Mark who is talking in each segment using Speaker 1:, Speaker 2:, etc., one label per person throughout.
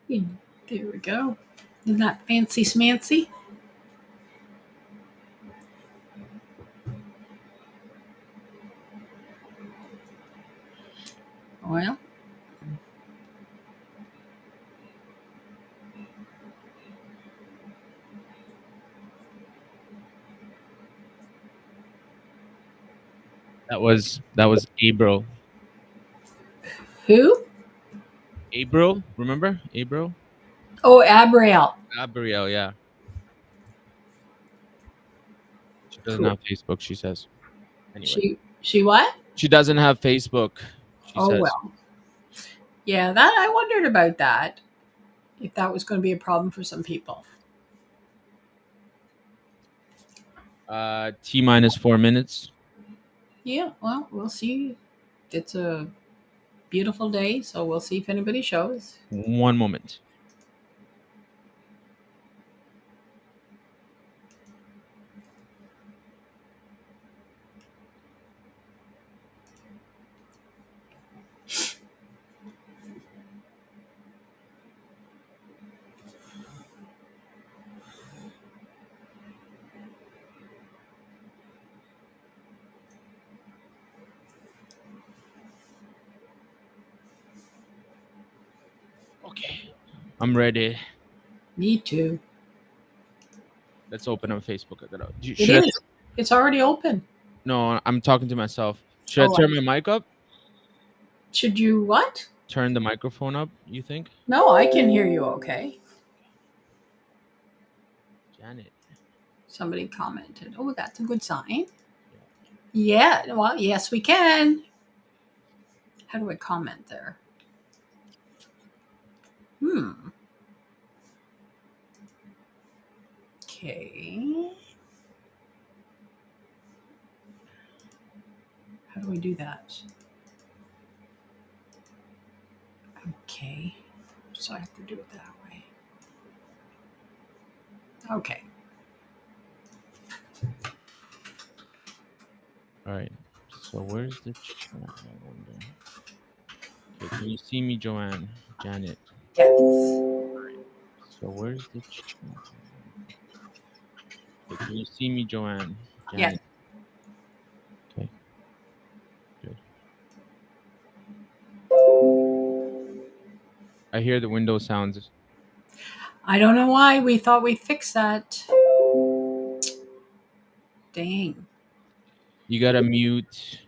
Speaker 1: There we go. Isn't that fancy smancy? Well,
Speaker 2: That was Abro.
Speaker 1: who?
Speaker 2: Abro, remember? Abro?
Speaker 1: Oh, Abrielle.
Speaker 2: Gabrielle, yeah. She doesn't
Speaker 1: Cool.
Speaker 2: have Facebook, she says. Anyway.
Speaker 1: She what?
Speaker 2: She doesn't have Facebook, she
Speaker 1: Oh
Speaker 2: says.
Speaker 1: well. Yeah, that I wondered about that. If that was going to be a problem for some people.
Speaker 2: T minus 4 minutes.
Speaker 1: Yeah, well, we'll see. It's a beautiful day, so we'll see if anybody shows.
Speaker 2: 1 moment. Okay. I'm ready.
Speaker 1: Me too.
Speaker 2: Let's open up Facebook.
Speaker 1: It
Speaker 2: Should I?
Speaker 1: is. It's already open.
Speaker 2: No, I'm talking to myself. Should I
Speaker 1: Oh,
Speaker 2: turn my mic up?
Speaker 1: should you what?
Speaker 2: Turn the microphone up, you think?
Speaker 1: No, I can hear you okay.
Speaker 2: Janet.
Speaker 1: Somebody commented. Oh, that's a good sign.
Speaker 2: Yeah.
Speaker 1: Yeah, well, yes, we can. How do I comment there? Hmm. Okay. How do we do that? Okay. So I have to do it that way. Okay.
Speaker 2: All right. So where's the chat? I wonder. Okay, can you see me, Joanne? Janet.
Speaker 1: Yes.
Speaker 2: So where's the chat? Okay, can you see me, Joanne?
Speaker 1: Yes.
Speaker 2: Janet. Okay, good. I hear the window sounds.
Speaker 1: I don't know why we thought we fixed that. Dang.
Speaker 2: You gotta mute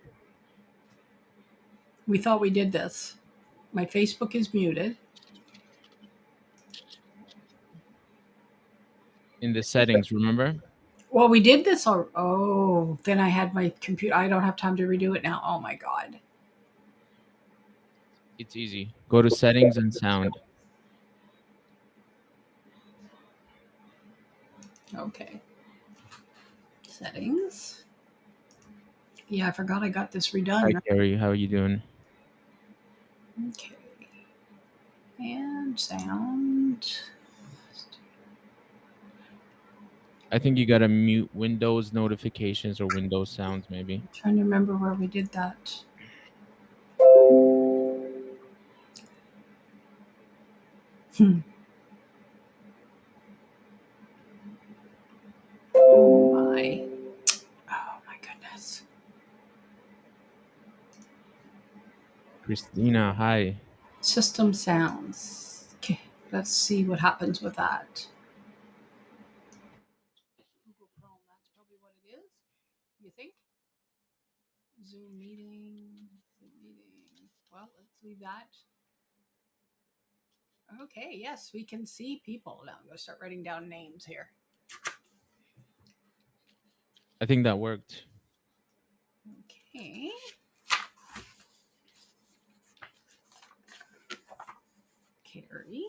Speaker 1: We thought we did this. My Facebook is muted.
Speaker 2: in the settings, remember?
Speaker 1: Well, we did this. Oh, then I had my computer. I don't have time to redo it now. Oh my God.
Speaker 2: It's easy. Go to settings and sound.
Speaker 1: Okay. Settings. Yeah, I forgot I got this
Speaker 2: Hi,
Speaker 1: redone.
Speaker 2: Carrie. How are you doing?
Speaker 1: Okay. And sound.
Speaker 2: I think you gotta mute Windows notifications or Windows sounds, maybe.
Speaker 1: I'm trying to remember where we did that. Hmm. Oh my. Oh my goodness.
Speaker 2: Christina, hi.
Speaker 1: System sounds. Okay. Let's see what happens with that. Google Chrome. That's probably what it is. You think? Zoom meeting. Zoom meeting. Well, let's leave that. Okay. Yes, we can see people. Now I'm going to start writing down names here.
Speaker 2: I think that worked.
Speaker 1: Okay. Carrie.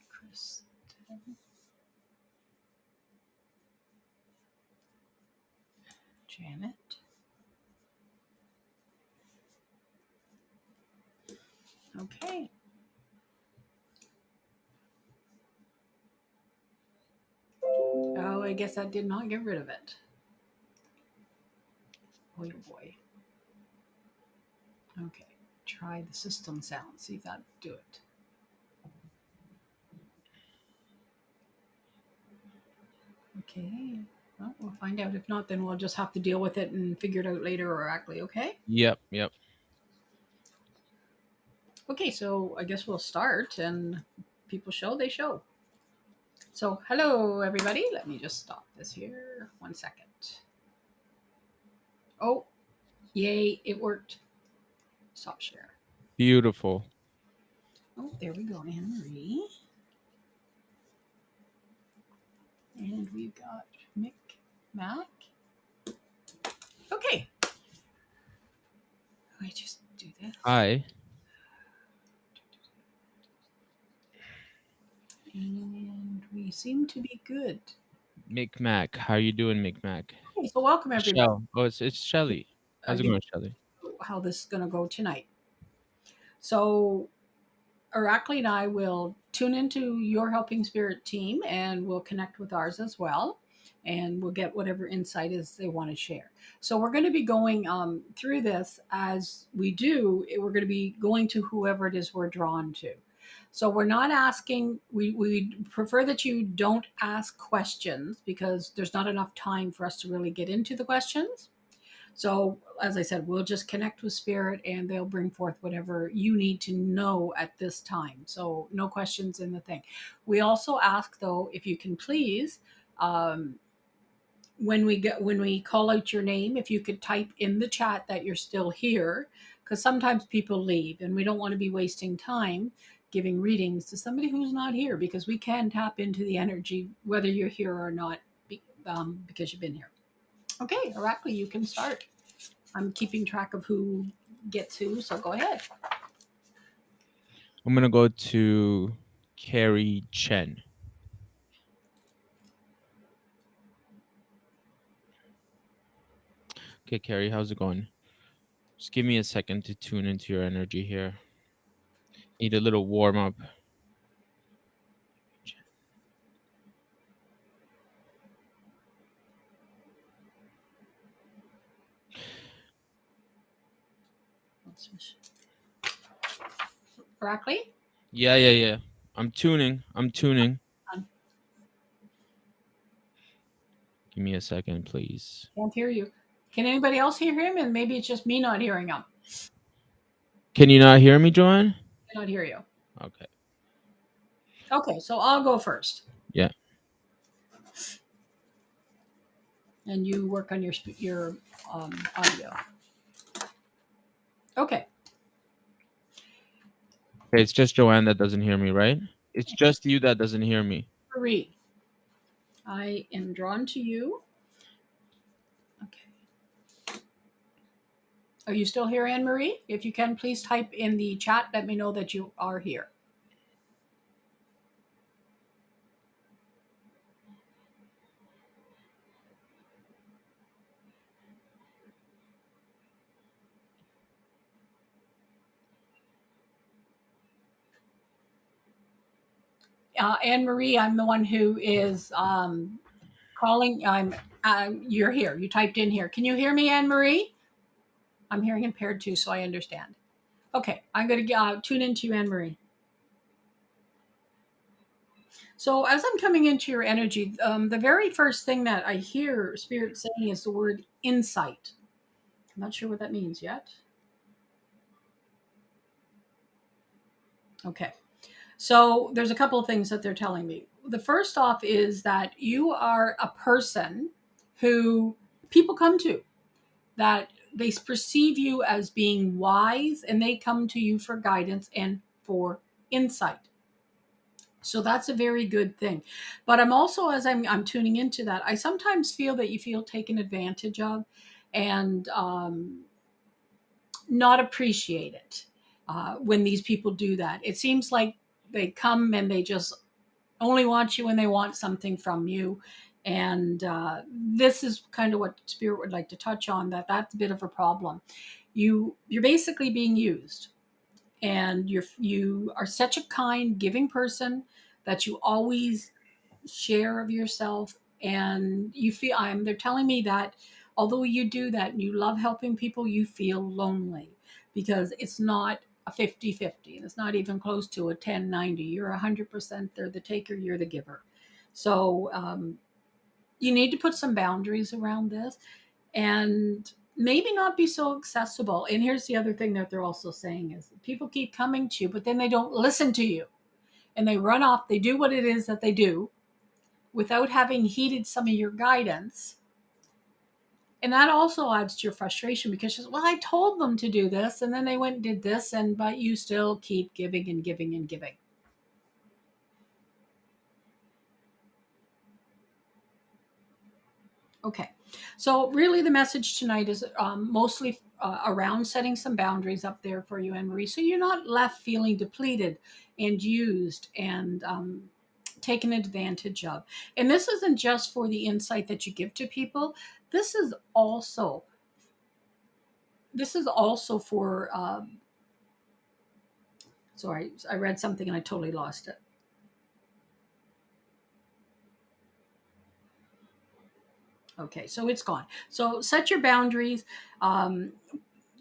Speaker 1: Kristen. Janet. Okay. Oh, I guess that did not get rid of it. Oh boy. Okay. try the system sound, see if that'll do it. Okay. Well, we'll find out. If not, then we'll just have to deal with it and figure it out later or actually, okay?
Speaker 2: Yep.
Speaker 1: Okay, so I guess we'll start and people show, they show. So, hello everybody. Let me just stop this here. 1 second. Oh, yay, it worked. Stop share.
Speaker 2: Beautiful.
Speaker 1: Oh, there we go, Anne Marie. And we've got Mick Mac. Okay. I just do this.
Speaker 2: Hi.
Speaker 1: And we seem to be good.
Speaker 2: Micmac. How you doing, Micmac?
Speaker 1: Okay, so welcome everybody.
Speaker 2: Shell. Oh, it's Shelly. How's it going, Shelly?
Speaker 1: How this is going to go tonight. So Aracely and I will tune into your Helping Spirit team and we'll connect with ours as well. And we'll get whatever insight is they want to share. So we're going to be going through this as we do. We're going to be going to whoever it is we're drawn to. So we're not asking, we prefer that you don't ask questions because there's not enough time for us to really get into the questions. So, as I said, we'll just connect with Spirit and they'll bring forth whatever you need to know at this time. So, no questions in the thing. We also ask, though, if you can please, when we call out your name, if you could type in the chat that you're still here, because sometimes people leave and we don't want to be wasting time giving readings to somebody who's not here, because we can tap into the energy whether you're here or not, because you've been here. Okay, Aracely, you can start. I'm keeping track of who gets who, so go ahead.
Speaker 2: I'm gonna go to Carrie Chen. Okay, Carrie, how's it going? Just give me a second to tune into your energy here. Need a little warm up.
Speaker 1: Aracely?
Speaker 2: Yeah. I'm tuning. Give me a second, please.
Speaker 1: Can't hear you. Can anybody else hear him? And maybe it's just me not hearing him.
Speaker 2: Can you not hear me, Joanne?
Speaker 1: I cannot hear you.
Speaker 2: Okay.
Speaker 1: Okay, so I'll go first.
Speaker 2: Yeah.
Speaker 1: And you work on your audio. Okay.
Speaker 2: It's just Joanne that doesn't hear me, right? It's just you that doesn't hear me.
Speaker 1: Marie, I am drawn to you. Okay. Are you still here, Anne Marie? If you can, please type in the chat. Let me know that you are here. Anne Marie, I'm the one who is calling. You're here. You typed in here. Can you hear me, Anne Marie? I'm hearing impaired too, so I understand. Okay, I'm going to tune into you, Anne Marie. So as I'm coming into your energy, the very first thing that I hear Spirit saying is the word insight. I'm not sure what that means yet. Okay. So there's a couple of things that they're telling me. The first off is that you are a person who people come to, that they perceive you as being wise and they come to you for guidance and for insight. So that's a very good thing. But I'm also, as I'm tuning into that, I sometimes feel that you feel taken advantage of and not appreciate it when these people do that. It seems like they come and they just only want you when they want something from you. And this is kind of what Spirit would like to touch on, that's a bit of a problem. You're basically being used, and you are such a kind, giving person that you always share of yourself, and you feel they're telling me that although you do that and you love helping people, you feel lonely because it's not a 50-50, and it's not even close to a 10-90. You're 100%, they're the taker, you're the giver. So you need to put some boundaries around this, and maybe not be so accessible. And here's the other thing that they're also saying is people keep coming to you, but then they don't listen to you, and they run off, they do what it is that they do without having heeded some of your guidance. And that also adds to your frustration because she's, well, I told them to do this, and then they went and did this, and but you still keep giving and giving and giving. Okay, so really the message tonight is mostly around setting some boundaries up there for you, Anne Marie, so you're not left feeling depleted and used and taken advantage of. And this isn't just for the insight that you give to people. This is also for sorry, I read something and I totally lost it. Okay, so it's gone. So set your boundaries.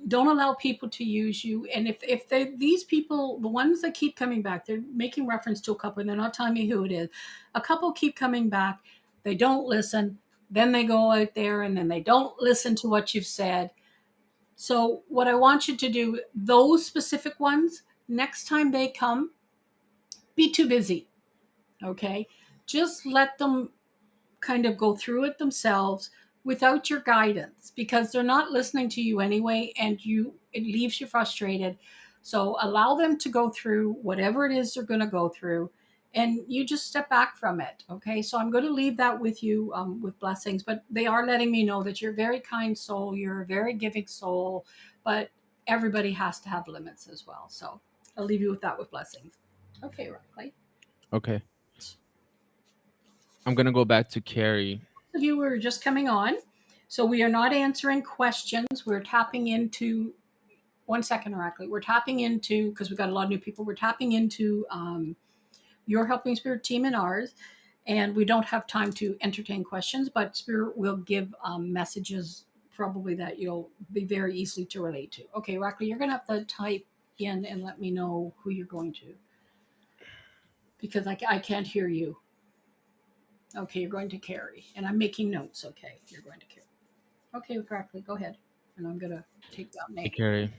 Speaker 1: Don't allow people to use you. And if these people, the ones that keep coming back, they're making reference to a couple and they're not telling me who it is. A couple keep coming back. They don't listen. Then they go out there and then they don't listen to what you've said. So what I want you to do, those specific ones, next time they come, be too busy. Okay. Just let them kind of go through it themselves without your guidance because they're not listening to you anyway, and it leaves you frustrated. So allow them to go through whatever it is they're going to go through, and you just step back from it. Okay, so I'm going to leave that with you with blessings, but they are letting me know that you're a very kind soul, you're a very giving soul, but everybody has to have limits as well. So I'll leave you with that with blessings. Okay, Riley.
Speaker 2: Okay. I'm gonna go back to Carrie.
Speaker 1: Of you who are just coming on. So we are not answering questions. We're tapping into, one second, Oracle. We're tapping into, because we've got a lot of new people, we're tapping into your Helping Spirit team and ours. And we don't have time to entertain questions, but Spirit will give messages probably that you'll be very easily to relate to. Okay, Oracle, you're going to have to type in and let me know who you're going to, because I can't hear you. Okay, you're going to Carrie. And I'm making notes. Okay, you're going to Carrie. Okay, correctly. Go ahead. And I'm going to take down
Speaker 2: Hey,
Speaker 1: name.
Speaker 2: Carrie.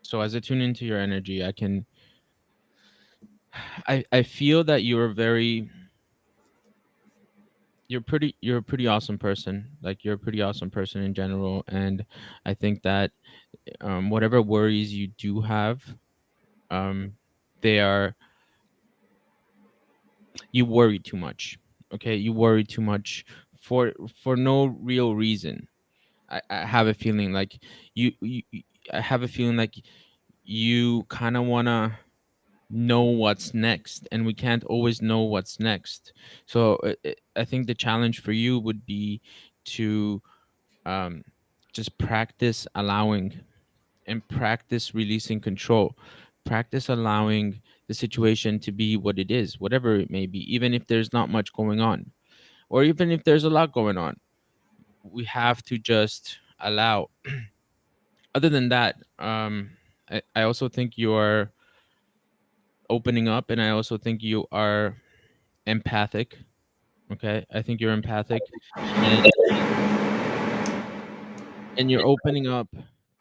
Speaker 2: So as I tune into your energy, I feel that you're a pretty awesome person. Like, you're a pretty awesome person in general, and I think that whatever worries you do have, they are you worry too much. Okay, you worry too much for no real reason. I have a feeling like I have a feeling like you kind of want to know what's next, and we can't always know what's next. So I think the challenge for you would be to um, just practice allowing and practice releasing control. Practice allowing the situation to be what it is, whatever it may be, even if there's not much going on, or even if there's a lot going on. We have to just allow. Other than that, I also think you're opening up, and I also think you are empathic. Okay, I think you're empathic, and you're opening up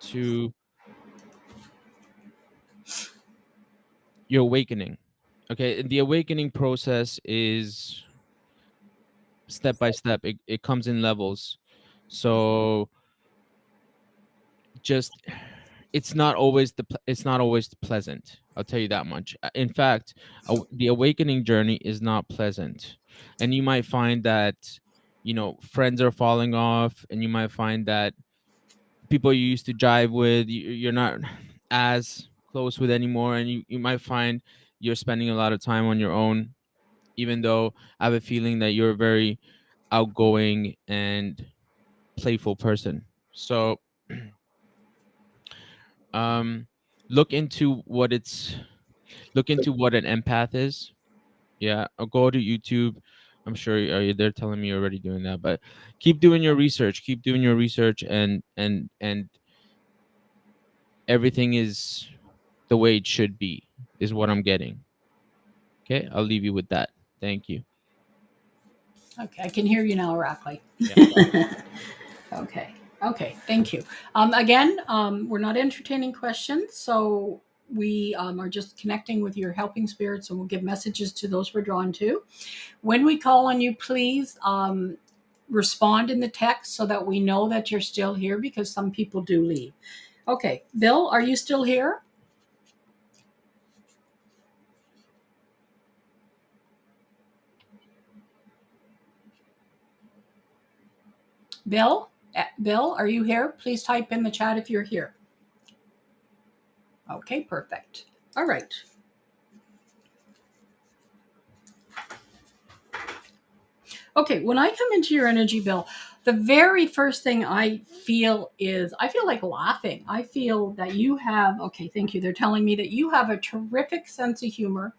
Speaker 2: to your awakening. Okay, the awakening process is step by step. It comes in levels. So just it's not always pleasant. I'll tell you that much. In fact, the awakening journey is not pleasant, and you might find that friends are falling off, and you might find that people you used to jive with, you're not as close with anymore, and you might find you're spending a lot of time on your own, even though I have a feeling that you're a very outgoing and playful person. So um look into what it's look into what an empath is. Yeah, I'll go to YouTube. I'm sure they're telling me you're already doing that, but keep doing your research, and everything is the way it should be, is what I'm getting. Okay, I'll leave you with that. Thank you.
Speaker 1: Okay, I can hear you now, Rackley.
Speaker 2: Yeah.
Speaker 1: Okay. Okay. Thank you. Again, we're not entertaining questions, so we are just connecting with your helping spirits, and we'll give messages to those we're drawn to. When we call on you, please respond in the text so that we know that you're still here, because some people do leave. Okay, Bill, are you still here? Bill, are you here? Please type in the chat if you're here. Okay, perfect. All right. Okay, when I come into your energy, Bill, the very first thing I feel is I feel like laughing. I feel that you have, okay, thank you. They're telling me that you have a terrific sense of humor.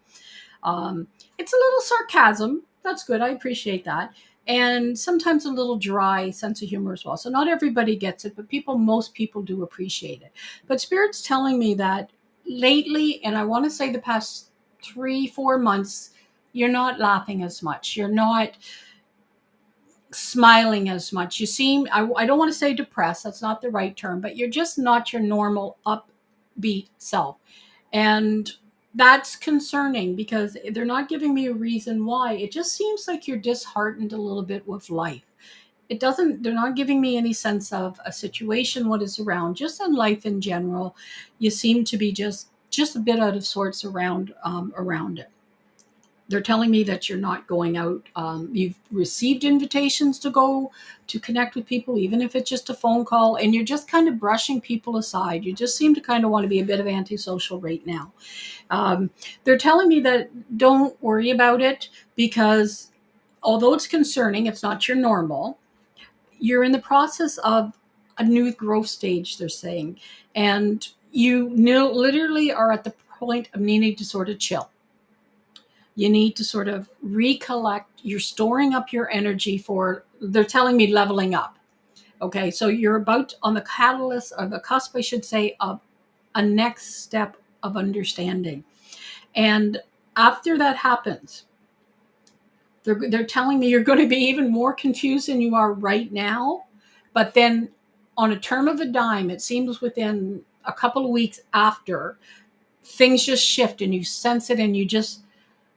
Speaker 1: It's a little sarcasm. That's good. I appreciate that. And sometimes a little dry sense of humor as well. So not everybody gets it, but most people do appreciate it. But Spirit's telling me that lately, and I want to say the past 3-4 months, you're not laughing as much. You're not smiling as much. You seem, I don't want to say depressed, that's not the right term, but you're just not your normal upbeat self. And that's concerning because they're not giving me a reason why. It just seems like you're disheartened a little bit with life. They're not giving me any sense of a situation, what is around, just in life in general. You seem to be just a bit out of sorts around it. They're telling me that you're not going out. You've received invitations to go to connect with people, even if it's just a phone call, and you're just kind of brushing people aside. You just seem to kind of want to be a bit of antisocial right now. They're telling me that don't worry about it because although it's concerning, it's not your normal. You're in the process of a new growth stage, they're saying, and you literally are at the point of needing to sort of chill. You need to sort of recollect. You're storing up your energy for, they're telling me, leveling up. Okay, so you're about on the catalyst, or the cusp, I should say, of a next step of understanding. And after that happens, they're telling me you're going to be even more confused than you are right now. But then on a turn of a dime, it seems within a couple of weeks after, things just shift and you sense it, and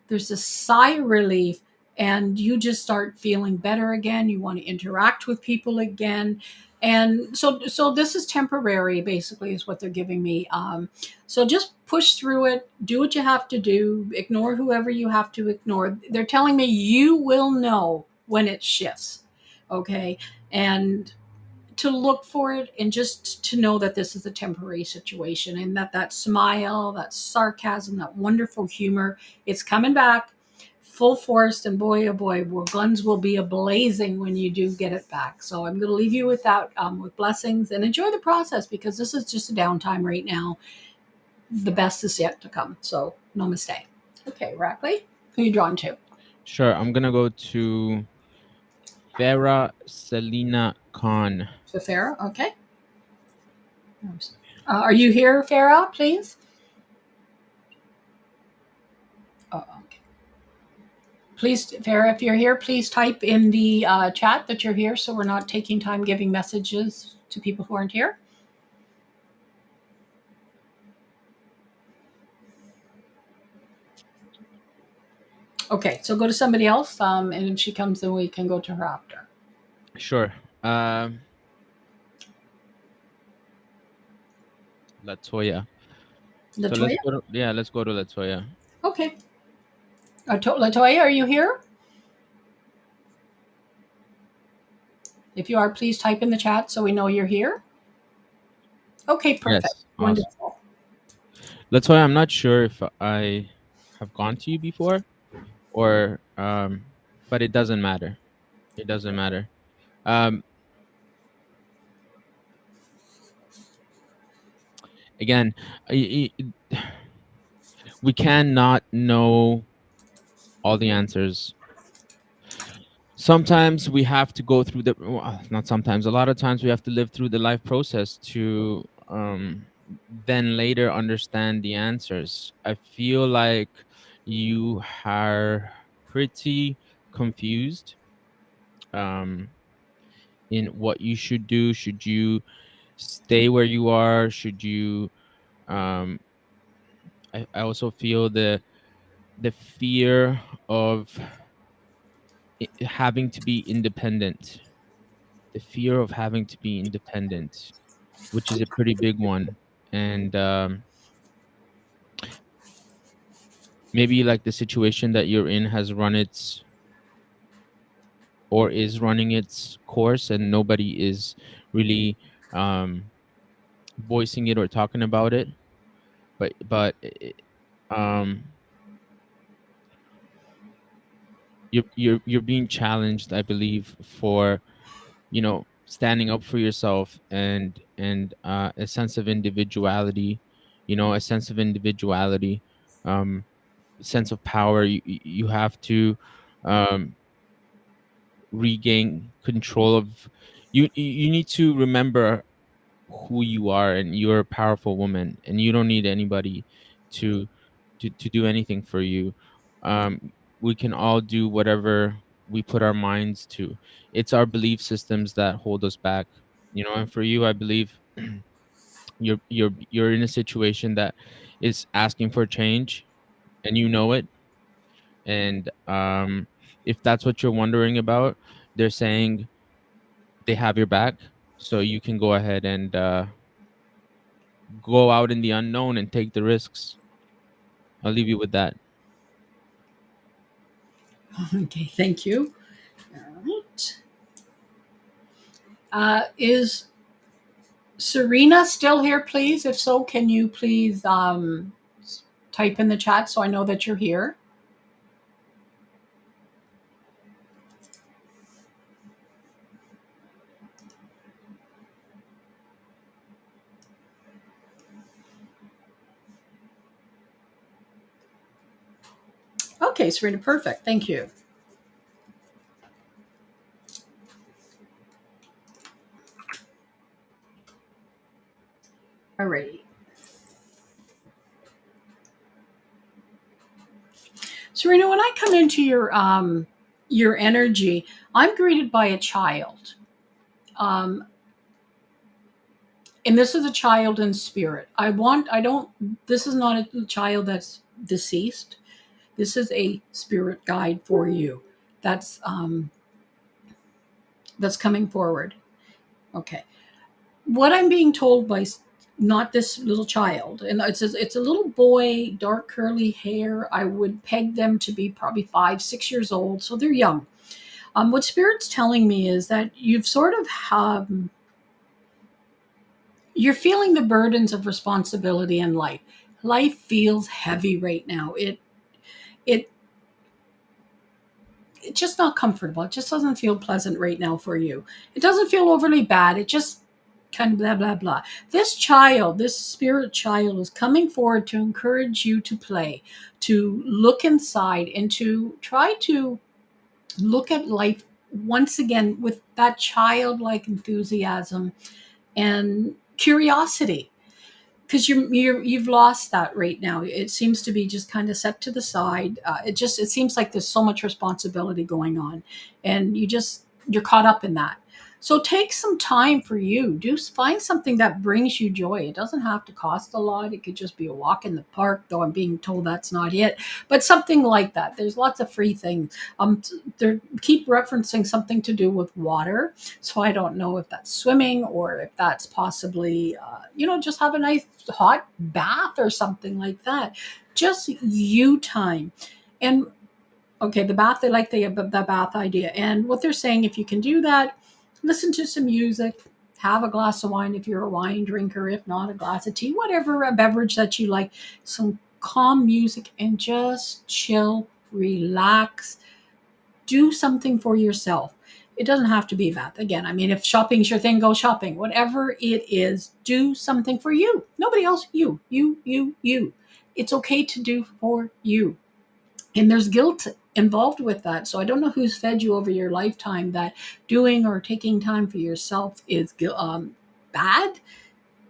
Speaker 1: there's a sigh of relief, and you just start feeling better again. You want to interact with people again. And so this is temporary, basically, is what they're giving me. So just push through it, do what you have to do, ignore whoever you have to ignore. They're telling me you will know when it shifts. Okay. And to look for it, and just to know that this is a temporary situation, and that smile, that sarcasm, that wonderful humor, it's coming back full force. And boy, oh boy, guns will be ablazing when you do get it back. So I'm going to leave you with that, with blessings, and enjoy the process, because this is just a downtime right now. The best is yet to come. So namaste. Okay, Rackley, who are you drawn to?
Speaker 2: Sure. I'm gonna go to Farah Selina Khan.
Speaker 1: So Farah, okay. Are you here, Farah, please? Oh, okay. Please, Farah, if you're here, please type in the chat that you're here, so we're not taking time giving messages to people who aren't here. Okay, so go to somebody else, and if she comes, then we can go to her after.
Speaker 2: Sure. Latoya.
Speaker 1: Latoya?
Speaker 2: So let's go to Latoya.
Speaker 1: Okay. Latoya, are you here? If you are, please type in the chat so we know you're here. Okay, perfect.
Speaker 2: Yes. Awesome.
Speaker 1: Wonderful.
Speaker 2: Latoya, I'm not sure if I have gone to you before, or but it doesn't matter. It doesn't matter. Again, we cannot know all the answers. Sometimes we have to go through not sometimes, a lot of times we have to live through the life process to then later understand the answers. I feel like you are pretty confused um, in what you should do. Should you stay where you are? Should you? Um, I also feel the fear of having to be independent. The fear of having to be independent, which is a pretty big one, and maybe like the situation that you're in has run its or is running its course, and nobody is really um, voicing it or talking about it. Um, you're being challenged, I believe, for standing up for yourself and a sense of individuality, a sense of individuality, um, sense of power. You have to um, regain control of you need to remember who you are, and you're a powerful woman, and you don't need anybody to to do anything for you. We can all do whatever we put our minds to. It's our belief systems that hold us back, and for you, I believe you're in a situation that is asking for change, and you know it. And if that's what you're wondering about, they're saying they have your back, so you can go ahead and go out in the unknown and take the risks. I'll leave you with that.
Speaker 1: Okay, thank you. All right. Is Serena still here, please? If so, can you please type in the chat so I know that you're here? Okay, Serena, perfect. Thank you. Alrighty. Serena, when I come into your energy, I'm greeted by a child. Um, and this is a child in spirit. I don't, this is not a child that's deceased. This is a spirit guide for you. That's, that's coming forward. Okay. What I'm being told by not this little child, and it's a little boy, dark curly hair. I would peg them to be probably 5, 6 years old, so they're young. What Spirit's telling me is that you've sort of you're feeling the burdens of responsibility in life. Life feels heavy right now. It it's just not comfortable. It just doesn't feel pleasant right now for you. It doesn't feel overly bad. It just kind of blah blah blah. This child, this spirit child, is coming forward to encourage you to play, to look inside, and to try to look at life once again with that childlike enthusiasm and curiosity, because you've lost that right now. It seems to be just kind of set to the side. It seems like there's so much responsibility going on, and you're caught up in that. So take some time for you. Do find something that brings you joy. It doesn't have to cost a lot. It could just be a walk in the park, though I'm being told that's not it. But something like that. There's lots of free things. They keep referencing something to do with water, so I don't know if that's swimming or if that's possibly, just have a nice hot bath or something like that. Just you time. And okay, the bath, they like the bath idea. And what they're saying, if you can do that, listen to some music, have a glass of wine if you're a wine drinker, if not, a glass of tea, whatever a beverage that you like, some calm music, and just chill, relax, do something for yourself. It doesn't have to be that. Again, I mean, if shopping's your thing, go shopping. Whatever it is, do something for you. Nobody else. You. It's okay to do for you. And there's guilt involved with that. So I don't know who's fed you over your lifetime that doing or taking time for yourself is bad.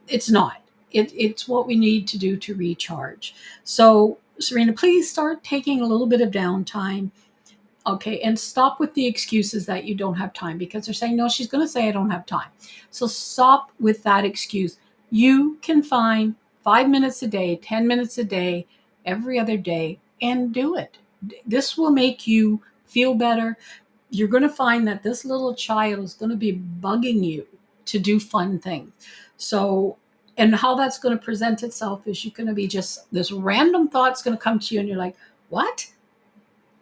Speaker 1: It's not. It's what we need to do to recharge. So, Serena, please start taking a little bit of downtime. Okay, and stop with the excuses that you don't have time, because they're saying, no, she's going to say I don't have time. So stop with that excuse. You can find 5 minutes a day, 10 minutes a day, every other day, and do it. This will make you feel better. You're going to find that this little child is going to be bugging you to do fun things. So, and how that's going to present itself is you're going to be just, this random thought's going to come to you, and you're like, what?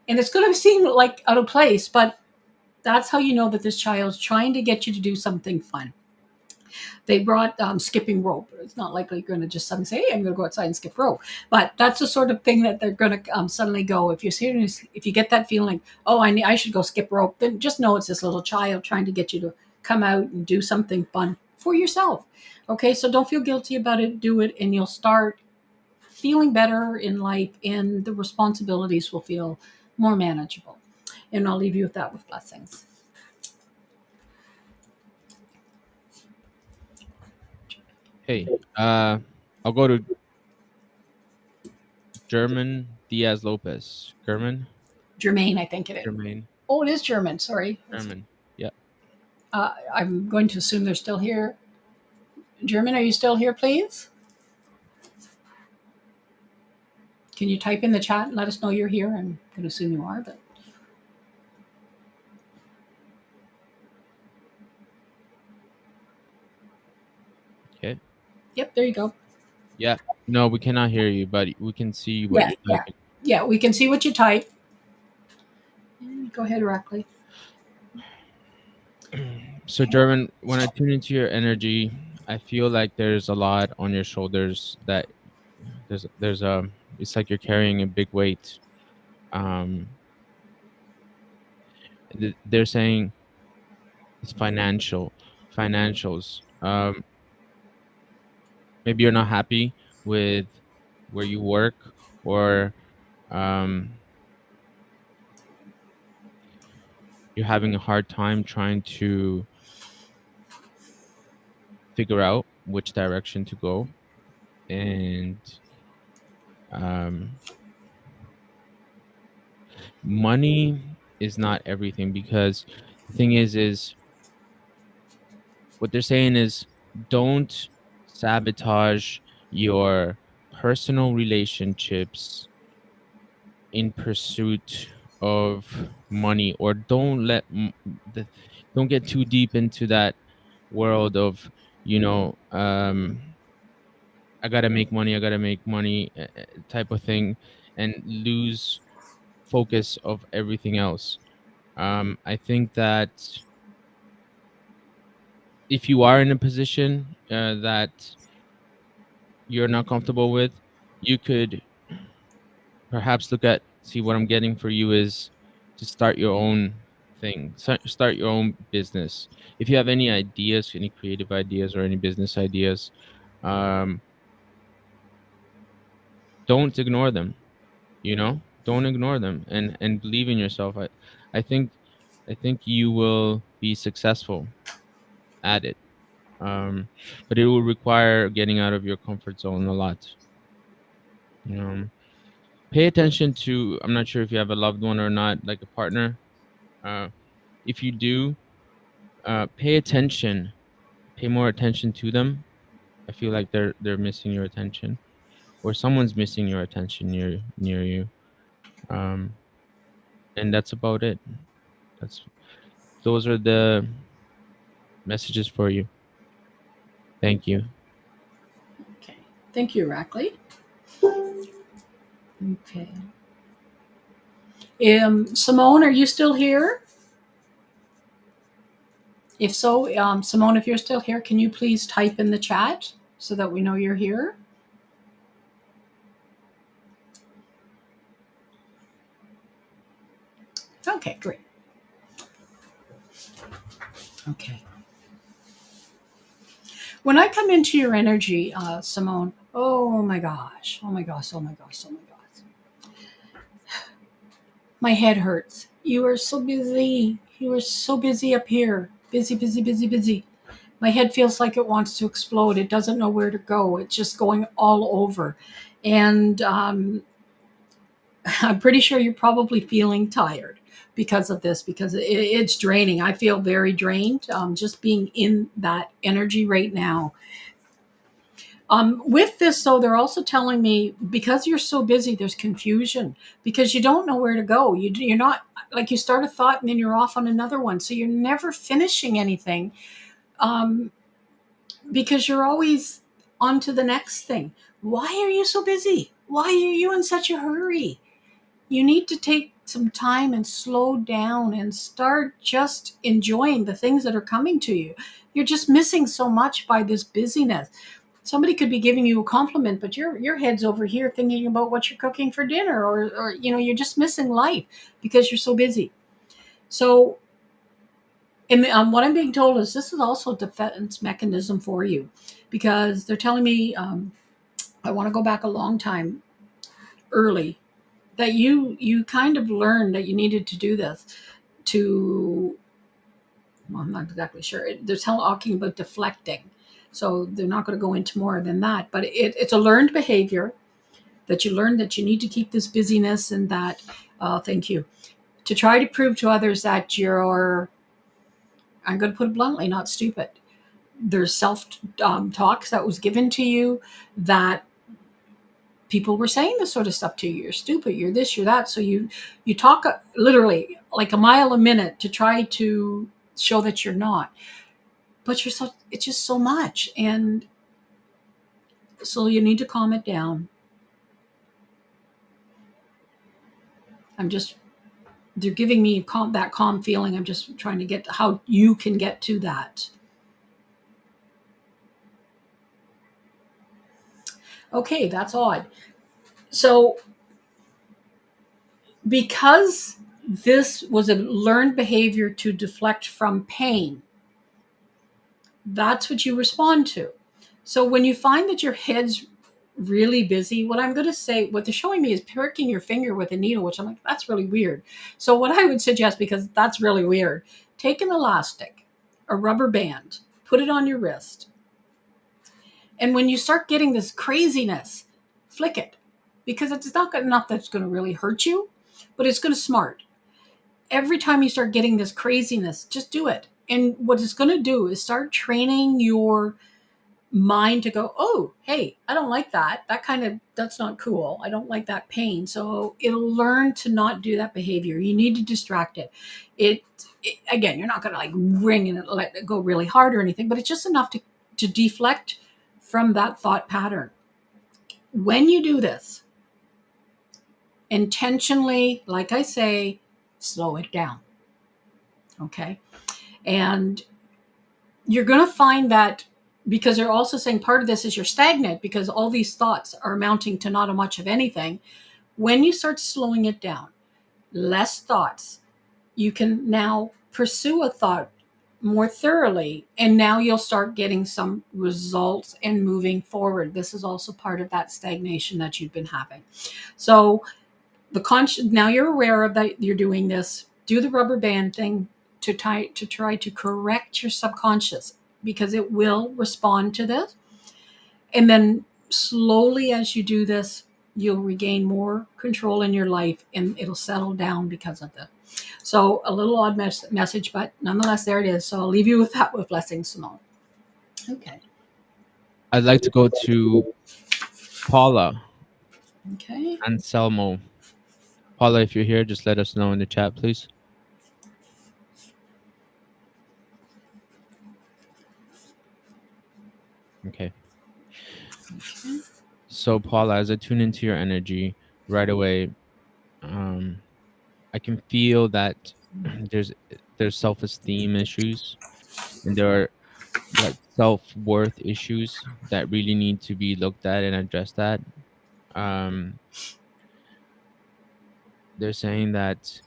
Speaker 1: And it's going to seem like out of place, but that's how you know that this child's trying to get you to do something fun. They brought skipping rope. It's not likely you're going to just suddenly say, hey, I'm going to go outside and skip rope. But that's the sort of thing that they're going to suddenly go. If you're serious, if you get that feeling, oh, I should go skip rope, then just know it's this little child trying to get you to come out and do something fun for yourself. Okay, so don't feel guilty about it. Do it, and you'll start feeling better in life, and the responsibilities will feel more manageable. And I'll leave you with that, with blessings.
Speaker 2: Hey, I'll go to German Diaz Lopez.
Speaker 1: Germaine, I think it is.
Speaker 2: Germain,
Speaker 1: Oh, it is German. Sorry.
Speaker 2: German. Yeah.
Speaker 1: I'm going to assume they're still here. German, are you still here, please? Can you type in the chat and let us know you're here? I'm going to assume you are, but
Speaker 2: Okay.
Speaker 1: yep, there you go.
Speaker 2: Yeah. No, we cannot hear you, but we can see what
Speaker 1: Yeah,
Speaker 2: you're
Speaker 1: yeah,
Speaker 2: typing.
Speaker 1: yeah. We can see what you type. Go ahead, Rackley.
Speaker 2: So, German, when I tune into your energy, I feel like there's a lot on your shoulders that there's a it's like you're carrying a big weight. Um, they're saying it's financials. Maybe you're not happy with where you work, or um, you're having a hard time trying to figure out which direction to go. And um, money is not everything, because the thing is what they're saying is, don't sabotage your personal relationships in pursuit of money, or don't get too deep into that world of, you know I gotta make money, type of thing, and lose focus of everything else. I think that if you are in a position that you're not comfortable with, you could perhaps see what I'm getting for you is to start your own thing, start your own business. If you have any ideas, any creative ideas or any business ideas, um, don't ignore them. Don't ignore them, and believe in yourself. I think you will be successful at it. But it will require getting out of your comfort zone a lot. Pay attention to, I'm not sure if you have a loved one or not, like a partner. If you do, pay more attention to them. I feel like they're missing your attention, or someone's missing your attention near you. um and that's about it. that's those are the messages for you. Thank you.
Speaker 1: Okay. Thank you, Rackley. Okay. Simone, are you still here? If so, Simone, if you're still here, can you please type in the chat so that we know you're here? Okay, great. Okay. When I come into your energy, Simone, oh my gosh, oh my gosh, oh my gosh, oh my gosh. My head hurts. You are so busy. You are so busy up here. Busy, busy, busy, busy. My head feels like it wants to explode. It doesn't know where to go. It's just going all over. And I'm pretty sure you're probably feeling tired because of this, because it's draining. I feel very drained just being in that energy right now. With this, though, they're also telling me because you're so busy, there's confusion because you don't know where to go. You're not like you start a thought and then you're off on another one. So you're never finishing anything um, because you're always on to the next thing. Why are you so busy? Why are you in such a hurry? You need to take some time and slow down and start just enjoying the things that are coming to you. You're just missing so much by this busyness. Somebody could be giving you a compliment, but your head's over here thinking about what you're cooking for dinner, or you're just missing life because you're so busy. So, and what I'm being told is this is also a defense mechanism for you, because they're telling me I want to go back a long time early that you kind of learned that you needed to do this to, well, I'm not exactly sure. They're talking about deflecting, so they're not going to go into more than that. But it's a learned behavior that you learn that you need to keep this busyness, and that thank you, to try to prove to others that you're, I'm going to put it bluntly, not stupid. There's self talks that was given to you that people were saying this sort of stuff to you. You're stupid. You're this. You're that. So you talk literally like a mile a minute to try to show that you're not. But you're so, it's just so much, and so you need to calm it down. I'm just, they're giving me that calm feeling. I'm just trying to get how you can get to that. Okay, that's odd. So because this was a learned behavior to deflect from pain, that's what you respond to. So when you find that your head's really busy, what I'm going to say, what they're showing me is pricking your finger with a needle, which I'm like, that's really weird. So what I would suggest, because that's really weird, take an elastic, a rubber band, put it on your wrist. And when you start getting this craziness, flick it, because it's not enough that's going to really hurt you, but it's going to smart. Every time you start getting this craziness, just do it. And what it's going to do is start training your mind to go, oh, hey, I don't like that. That's not cool. I don't like that pain. So it'll learn to not do that behavior. You need to distract it. It again, you're not going to like ring and let it go really hard or anything, but it's just enough to deflect from that thought pattern. When you do this, intentionally, like I say, slow it down. Okay. And you're going to find that, because they're also saying part of this is you're stagnant because all these thoughts are amounting to not a much of anything. When you start slowing it down, less thoughts, you can now pursue a thought more thoroughly, and now you'll start getting some results and moving forward. This is also part of that stagnation that you've been having. So now you're aware of that, you're doing this. Do the rubber band thing to try to correct your subconscious, because it will respond to this. And then slowly, as you do this, you'll regain more control in your life, and it'll settle down because of this. So a little odd message, but nonetheless, there it is. So I'll leave you with that, with blessings, Simone. Okay.
Speaker 2: I'd like to go to Paula
Speaker 1: Okay.
Speaker 2: Anselmo. Paula, if you're here, just let us know in the chat, please. Okay. So, Paula, as I tune into your energy right away, I can feel that there's self-esteem issues, and there are like self-worth issues that really need to be looked at and addressed at. They're saying that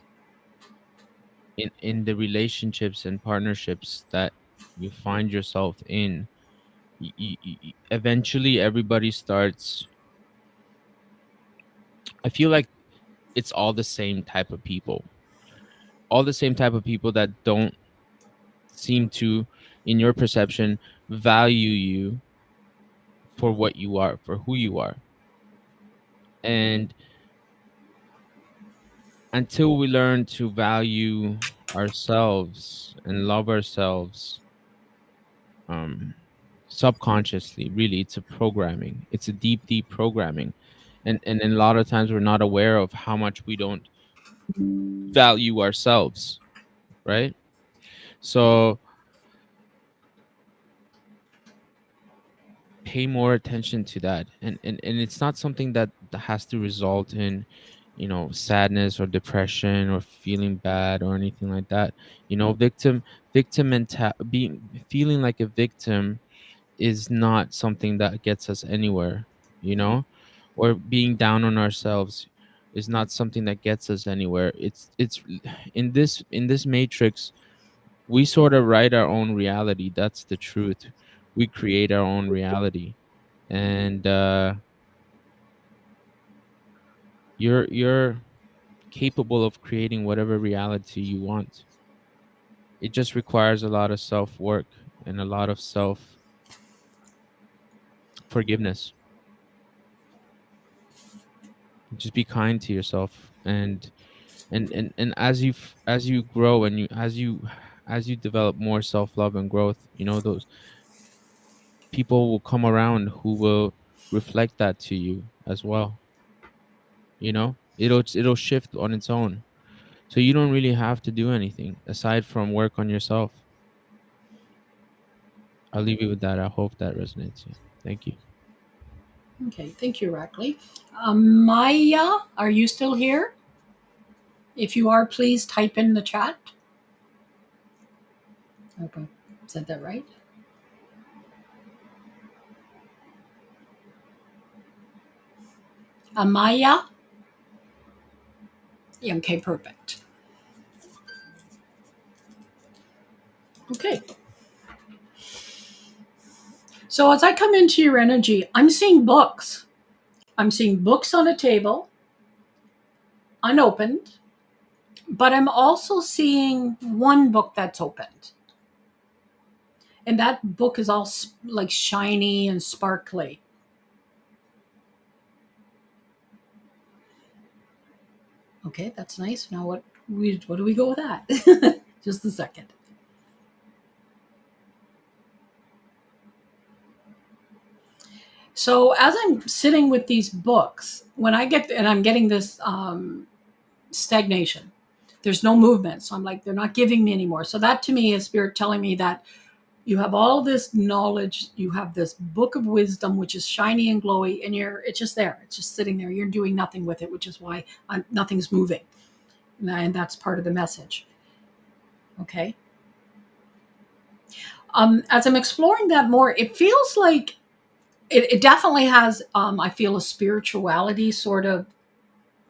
Speaker 2: in the relationships and partnerships that you find yourself in, eventually everybody starts. I feel like it's all the same type of people, that don't seem to in your perception, value you for what you are, for who you are. And until we learn to value ourselves and love ourselves, um subconsciously, really, it's a programming, it's a deep programming. And a lot of times we're not aware of how much we don't value ourselves, right? So pay more attention to that. And it's not something that has to result in, sadness or depression or feeling bad or anything like that. Victim being, feeling like a victim is not something that gets us anywhere, you know or being down on ourselves is not something that gets us anywhere. It's in this matrix, we sort of write our own reality. That's the truth. We create our own reality. And you're capable of creating whatever reality you want. It just requires a lot of self work and a lot of self forgiveness. Just be kind to yourself. And as you grow, and as you develop more self-love and growth, those people will come around who will reflect that to you as well. It'll shift on its own. So you don't really have to do anything aside from work on yourself. I'll leave you with that. I hope that resonates. Yeah. Thank you.
Speaker 1: Okay, thank you, Rackley. Maya, are you still here? If you are, please type in the chat. Okay, said that right? Amaya? Yeah, okay, perfect. Okay. So as I come into your energy, I'm seeing books. I'm seeing books on a table, unopened, but I'm also seeing one book that's opened. And that book is all like shiny and sparkly. Okay, that's nice. Now what do we go with that? Just a second. So as I'm sitting with these books, when I get and I'm getting this stagnation, there's no movement. So I'm like, they're not giving me anymore. So that to me is spirit telling me that you have all this knowledge, you have this book of wisdom, which is shiny and glowy, and it's just there. It's just sitting there. You're doing nothing with it, which is why nothing's moving. And that's part of the message. Okay. As I'm exploring that more, it feels like it definitely has, I feel, a spirituality sort of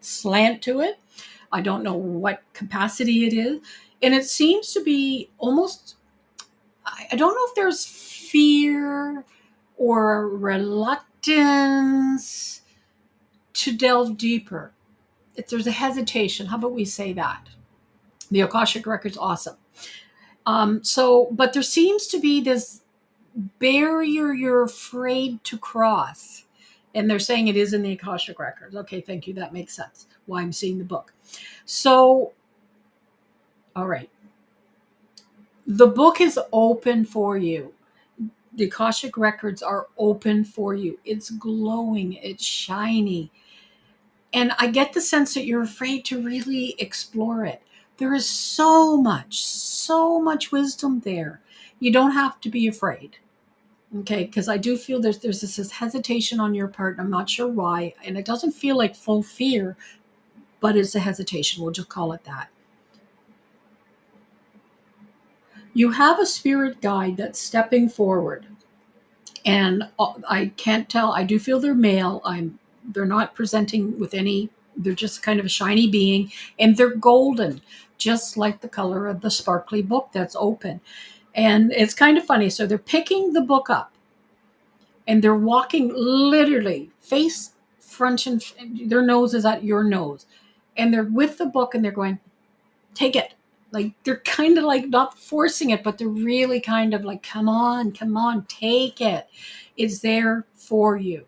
Speaker 1: slant to it. I don't know what capacity it is. And it seems to be almost, I don't know if there's fear or reluctance to delve deeper. If there's a hesitation, how about we say that? The Akashic Record's awesome. But there seems to be this barrier you're afraid to cross. And they're saying it is in the Akashic Records. Okay, thank you. That makes sense. Why I'm seeing the book. So, all right. The book is open for you. The Akashic Records are open for you. It's glowing, it's shiny. And I get the sense that you're afraid to really explore it. There is so much wisdom there. You don't have to be afraid. Okay, because I do feel there's this hesitation on your part. And I'm not sure why, and it doesn't feel like full fear, but it's a hesitation. We'll just call it that. You have a spirit guide that's stepping forward, and I can't tell. I do feel they're male. They're not presenting with any. They're just kind of a shiny being, and they're golden, just like the color of the sparkly book that's open. And it's kind of funny. So they're picking the book up and they're walking literally face front and their nose is at your nose, and they're with the book and they're going, take it, Like they're kind of like not forcing it, but they're really kind of like, come on, take it. It's there for you.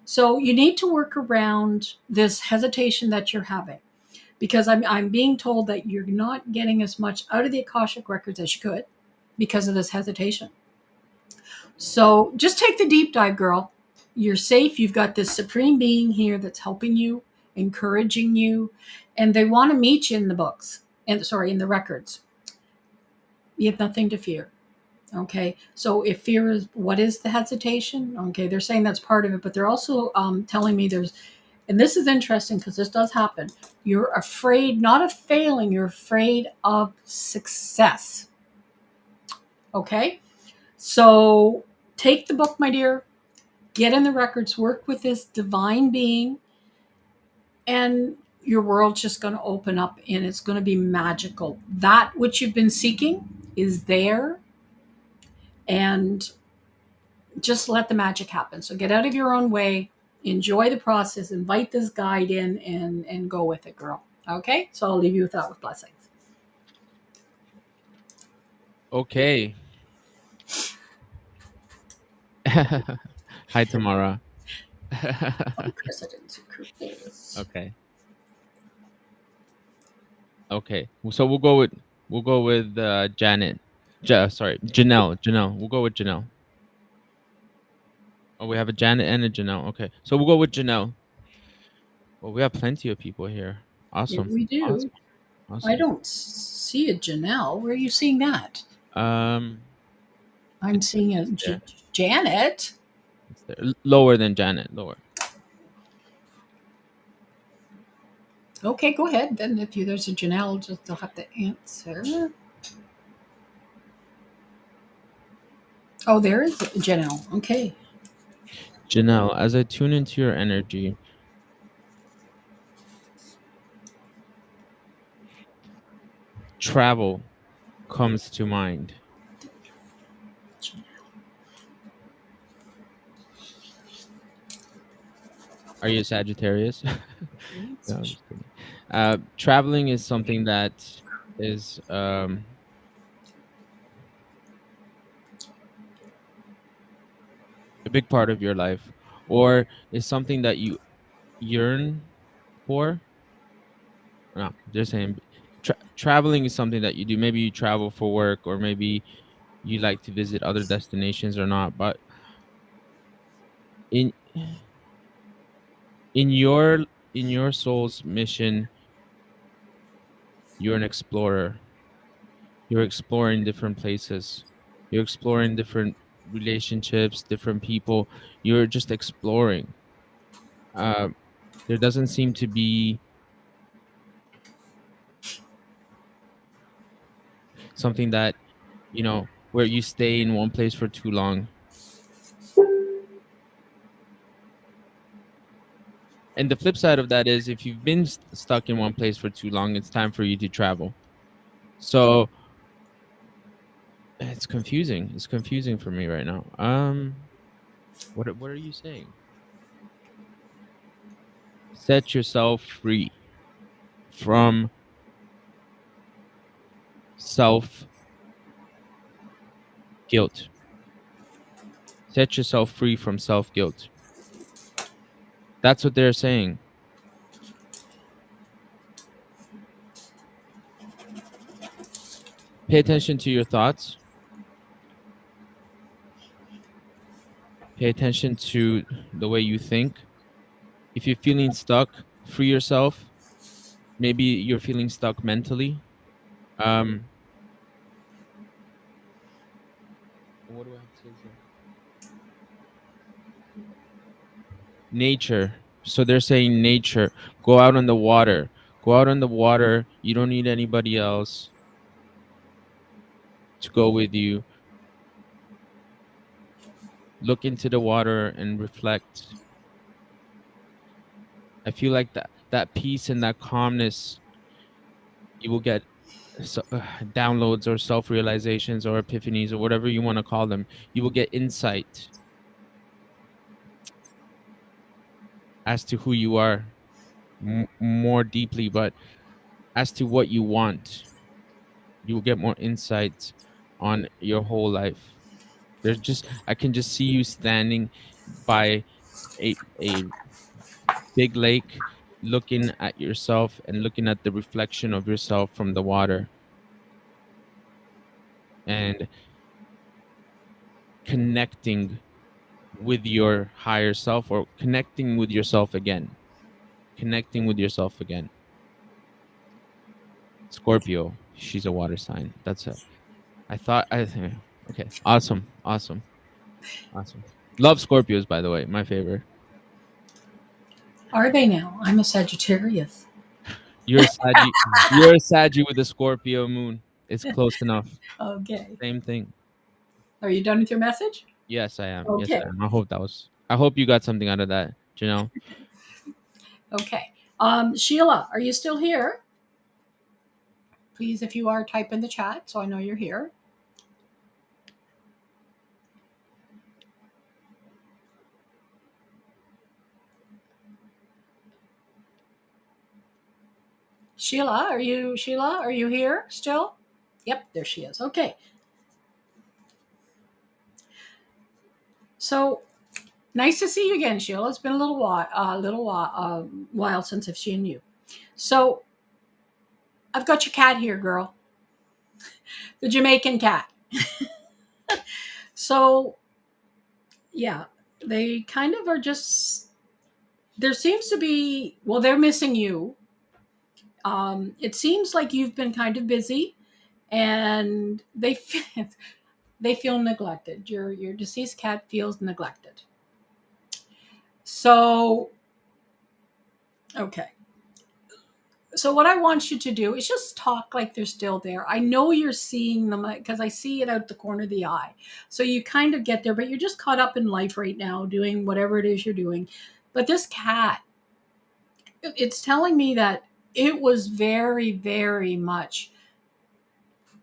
Speaker 1: So you need to work around this hesitation that you're having, because I'm being told that you're not getting as much out of the Akashic records as you could because of this hesitation. So just take the deep dive, girl. You're safe. You've got this supreme being here that's helping you, encouraging you, and they want to meet you in the books and sorry, in the records. You have nothing to fear. Okay. So if fear is, what is the hesitation? Okay. They're saying that's part of it, but they're also telling me there's, and this is interesting because this does happen. You're afraid not of failing, you're afraid of success. Okay. So take the book, my dear, get in the records, work with this divine being, and your world's just going to open up and it's going to be magical. That which you've been seeking is there, and just let the magic happen. So get out of your own way, enjoy the process, invite this guide in, and go with it, girl. Okay? So I'll leave you with that with blessings.
Speaker 2: Okay. Hi, Tamara.
Speaker 1: Presidents and curveballs.
Speaker 2: Okay. Okay. So we'll go with Janet. Sorry, Janelle. Janelle. We'll go with Janelle. Oh, we have a Janet and a Janelle. Okay. So we'll go with Janelle. Well, we have plenty of people here.
Speaker 1: Yeah,
Speaker 2: Awesome.
Speaker 1: we do.
Speaker 2: Awesome.
Speaker 1: I
Speaker 2: Awesome.
Speaker 1: don't see a Janelle. Where are you seeing that?
Speaker 2: Um,
Speaker 1: I'm seeing a
Speaker 2: it's there.
Speaker 1: Janet.
Speaker 2: It's there. Lower than Janet. Lower.
Speaker 1: Okay, go ahead. Then if there's a Janelle, just they'll have to answer. Oh, there is a Janelle. Okay.
Speaker 2: Janelle, as I tune into your energy, travel comes to mind. Are you a Sagittarius? No, I'm just kidding. Traveling is something that is a big part of your life, or is something that you yearn for. No, they're saying traveling is something that you do. Maybe you travel for work, or maybe you like to visit other destinations or not. But in in your in your soul's mission, you're an explorer. You're exploring different places. You're exploring different relationships, different people. You're just exploring. Uh, there doesn't seem to be something that, where you stay in one place for too long. And the flip side of that is, if you've been stuck in one place for too long, it's time for you to travel. So it's confusing. It's confusing for me right now. What are you saying? Set yourself free from self guilt. Set yourself free from self guilt. That's what they're saying. Pay attention to your thoughts. Pay attention to the way you think. If you're feeling stuck, free yourself. Maybe you're feeling stuck mentally. Um, what do I have to say here? Nature. So they're saying nature. Go out on the water. Go out on the water. You don't need anybody else to go with you. Look into the water and reflect. I feel like that peace and that calmness, you will get downloads or self-realizations or epiphanies or whatever you want to call them. You will get insight as to who you are more deeply, but as to what you want. You will get more insights on your whole life. There's just I can just see you standing by a big lake, looking at yourself and looking at the reflection of yourself from the water, and connecting with your higher self, or connecting with yourself again. Connecting with yourself again. Scorpio, she's a water sign. That's it. I thought I okay. Awesome. Awesome. Awesome. Love Scorpios, by the way. My favorite.
Speaker 1: Are they now? I'm a Sagittarius.
Speaker 2: You're a Saggy. You're a Saggy with a Scorpio moon. It's close enough.
Speaker 1: Okay.
Speaker 2: Same thing.
Speaker 1: Are you done with your message?
Speaker 2: Yes, I am. Yes, I
Speaker 1: Okay.
Speaker 2: am. I hope you got something out of that, Janelle.
Speaker 1: Okay. Sheila, are you still here? Please, if you are, type in the chat so I know you're here. Sheila, are you here still? Yep, there she is. Okay. So nice to see you again, Sheila. It's been a while since I've seen you. So I've got your cat here, girl, the Jamaican cat. So yeah, they kind of are just. There seems to be, well, they're missing you. It seems like you've been kind of busy, and they feel neglected. Your deceased cat feels neglected. So okay. So what I want you to do is just talk like they're still there. I know you're seeing them because I see it out the corner of the eye. So you kind of get there, but you're just caught up in life right now, doing whatever it is you're doing. But this cat, it's telling me that it was very, very much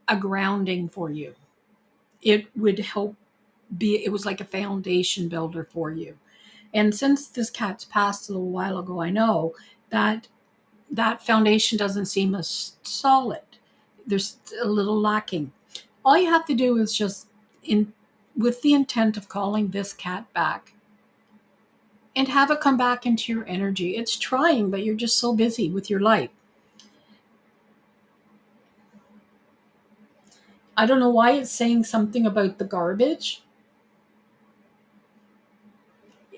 Speaker 1: a grounding for you. It would help be, it was like a foundation builder for you. And since this cat's passed a little while ago, I know that that foundation doesn't seem as solid. There's a little lacking. All you have to do is just in with the intent of calling this cat back and have it come back into your energy. It's trying, but you're just so busy with your life. I don't know why it's saying something about the garbage.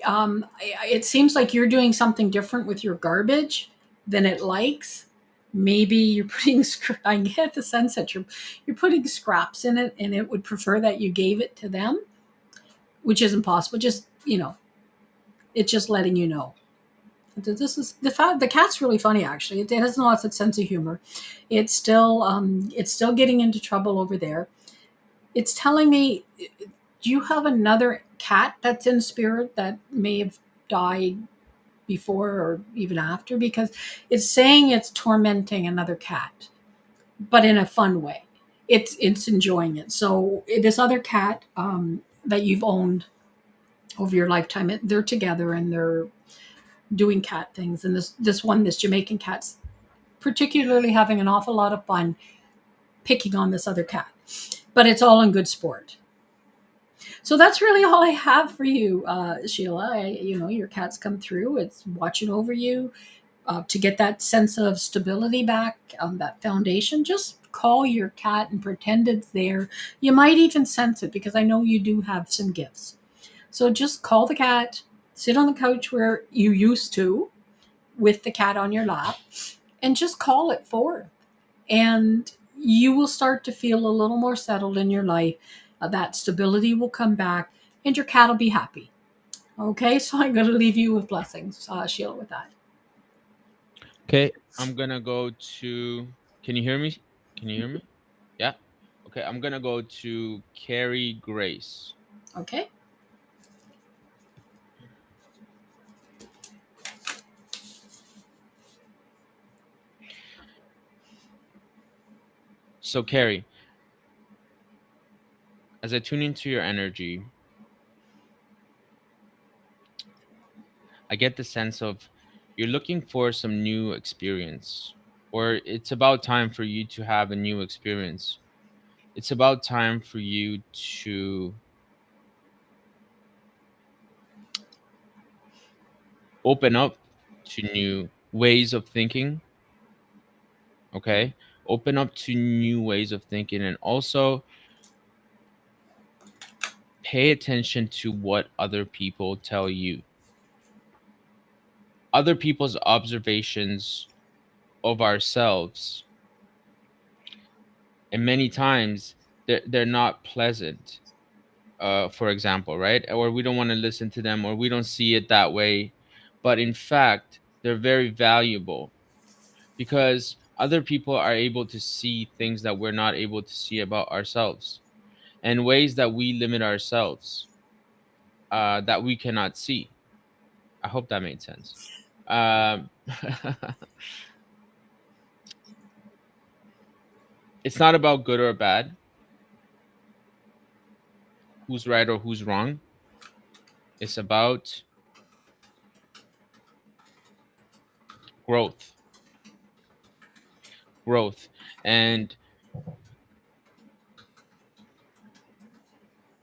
Speaker 1: It seems like you're doing something different with your garbage than it likes. Maybe you're putting. I get the sense that you're putting scraps in it, and it would prefer that you gave it to them, which isn't possible. Just it's just letting you know. This is the fact. The cat's really funny, actually. It has lots of sense of humor. It's still getting into trouble over there. It's telling me, do you have another cat that's in spirit that may have died before or even after? Because it's saying it's tormenting another cat, but in a fun way. It's enjoying it. So this other cat that you've owned over your lifetime, they're together and they're doing cat things. And this Jamaican cat's particularly having an awful lot of fun picking on this other cat, but it's all in good sport. So that's really all I have for you, Sheila. Your cat's come through. It's watching over you to get that sense of stability back, that foundation. Just call your cat and pretend it's there. You might even sense it because I know you do have some gifts. So just call the cat, sit on the couch where you used to with the cat on your lap, and just call it forth. And you will start to feel a little more settled in your life. That stability will come back, and your cat will be happy. Okay, so I'm going to leave you with blessings, Sheila, with that.
Speaker 2: Okay, I'm gonna go to. Can you hear me? Can you hear me? Yeah. Okay, I'm gonna go to Carrie Grace.
Speaker 1: Okay.
Speaker 2: So, Carrie, as I tune into your energy, I get the sense of you're looking for some new experience, or it's about time for you to have a new experience. It's about time for you to open up to new ways of thinking. Okay, open up to new ways of thinking, and also pay attention to what other people tell you. Other people's observations of ourselves, and many times they're not pleasant. For example, right? Or we don't want to listen to them, or we don't see it that way. But in fact, they're very valuable, because other people are able to see things that we're not able to see about ourselves, and ways that we limit ourselves, that we cannot see. I hope that made sense. Um, it's not about good or bad, who's right or who's wrong. It's about growth, growth, and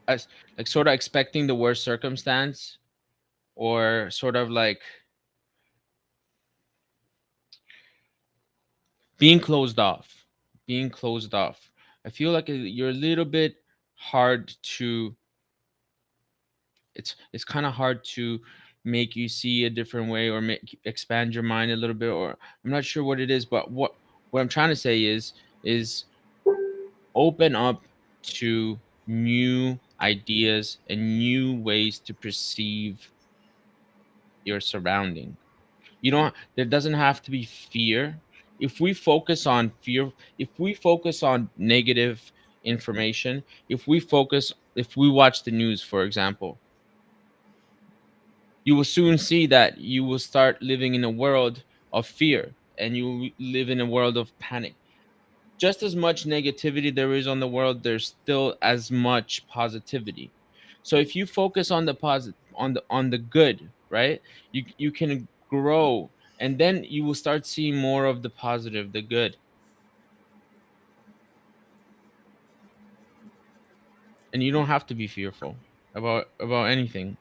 Speaker 2: as like sort of expecting the worst circumstance, or sort of like being closed off, being closed off. I feel like you're a little bit hard to, it's kind of hard to make you see a different way, or make expand your mind a little bit, or I'm not sure what it is, but what I'm trying to say is open up to new ideas and new ways to perceive your surrounding. You don't, there doesn't have to be fear. If we focus on fear, if we focus on negative information, if we watch the news, for example, you will soon see that you will start living in a world of fear, and you will live in a world of panic. Just as much negativity there is on the world, there's still as much positivity. So if you focus on the on the good, right, you can grow, and then you will start seeing more of the positive, the good, and you don't have to be fearful about anything.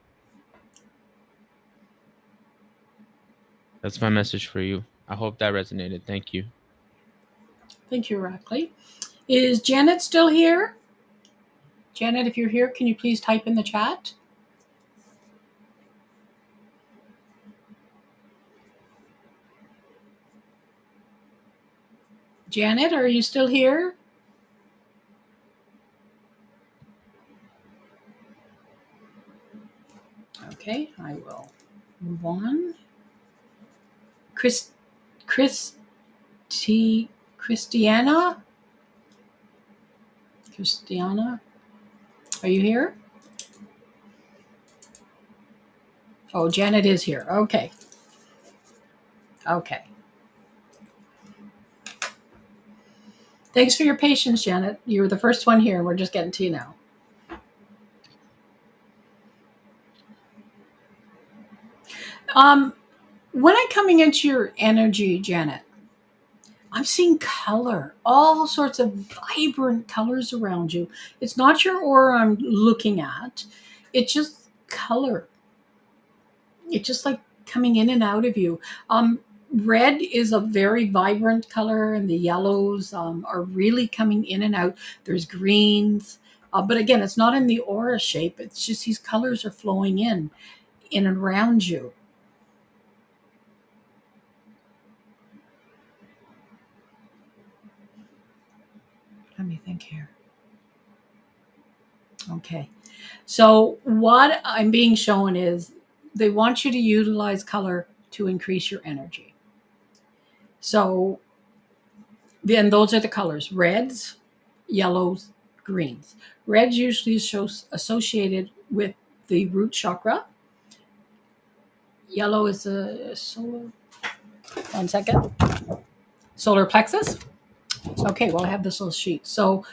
Speaker 2: That's my message for you. I hope that resonated. Thank you.
Speaker 1: Thank you, Rackley. Is Janet still here? Janet, if you're here, can you please type in the chat? Janet, are you still here? Okay, I will move on. Christiana? Christiana, are you here? Oh, Janet is here. Okay. Okay. Thanks for your patience, Janet. You were the first one here. We're just getting to you now. When I'm coming into your energy, Janet, I'm seeing color, all sorts of vibrant colors around you. It's not your aura I'm looking at. It's just color. It's just like coming in and out of you. Red is a very vibrant color, and the yellows are really coming in and out. There's greens, but again, it's not in the aura shape. It's just these colors are flowing in and around you. Let me think here. Okay. So what I'm being shown is they want you to utilize color to increase your energy. So then those are the colors: reds, yellows, greens. Red usually is associated with the root chakra. Yellow is a solar, one second, solar plexus. Okay, well, I have this little sheet. So,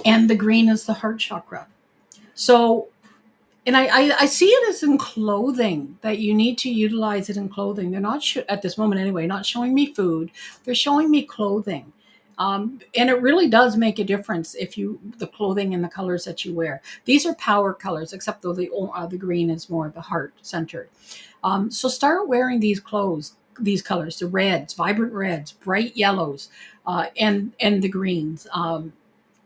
Speaker 1: and the green is the heart chakra. So and I see it as in clothing, that you need to utilize it in clothing. They're not at this moment anyway, not showing me food. They're showing me clothing. And it really does make a difference if you the clothing and the colors that you wear. These are power colors, except though the green is more the heart centered. So start wearing these clothes, these colors, the reds, vibrant reds, bright yellows, and the greens.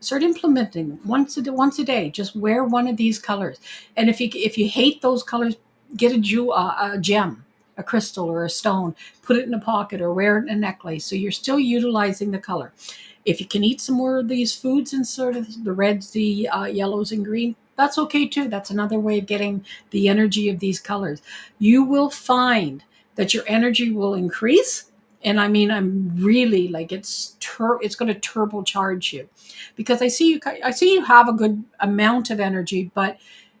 Speaker 1: Start implementing once a day. Just wear one of these colors, and if you hate those colors, get a gem, a crystal or a stone, put it in a pocket or wear it in a necklace. So you're still utilizing the color. If you can eat some more of these foods and sort of the reds, the yellows, and green, that's okay too. That's another way of getting the energy of these colors. You will find that your energy will increase. And I mean, I'm really like it's going to turbocharge you, because I see you have a good amount of energy, but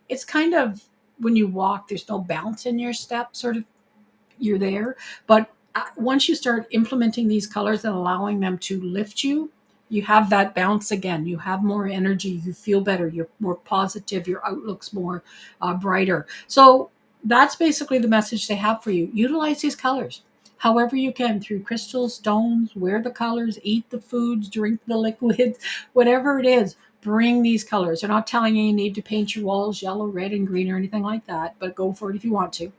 Speaker 1: it's kind of when you walk, there's no bounce in your step, sort of you're there. But once you start implementing these colors and allowing them to lift you, you have that bounce again. You have more energy. You feel better. You're more positive. Your outlook's more brighter. So that's basically the message they have for you. Utilize these colors however you can, through crystals, stones, wear the colors, eat the foods, drink the liquids, whatever it is. Bring these colors. They're not telling you need to paint your walls yellow, red, and green or anything like that, but go for it if you want to.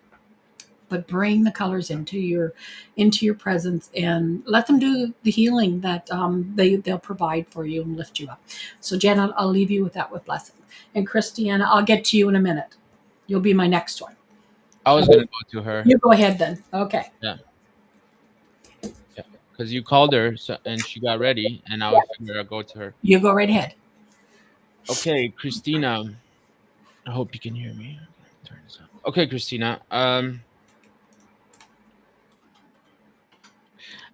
Speaker 1: But bring the colors into your presence and let them do the healing that they'll provide for you and lift you up. So Jen, I'll leave you with that with blessing. And Christiana, I'll get to you in a minute. You'll be my next one.
Speaker 2: I was gonna go to her.
Speaker 1: You go ahead then. Okay.
Speaker 2: Yeah, yeah, because you called her, so, and she got ready, and I
Speaker 1: Yeah.
Speaker 2: figured I'd go to her.
Speaker 1: You go right ahead.
Speaker 2: Okay, Christina. I hope you can hear me. Turn this up. Okay, Christina.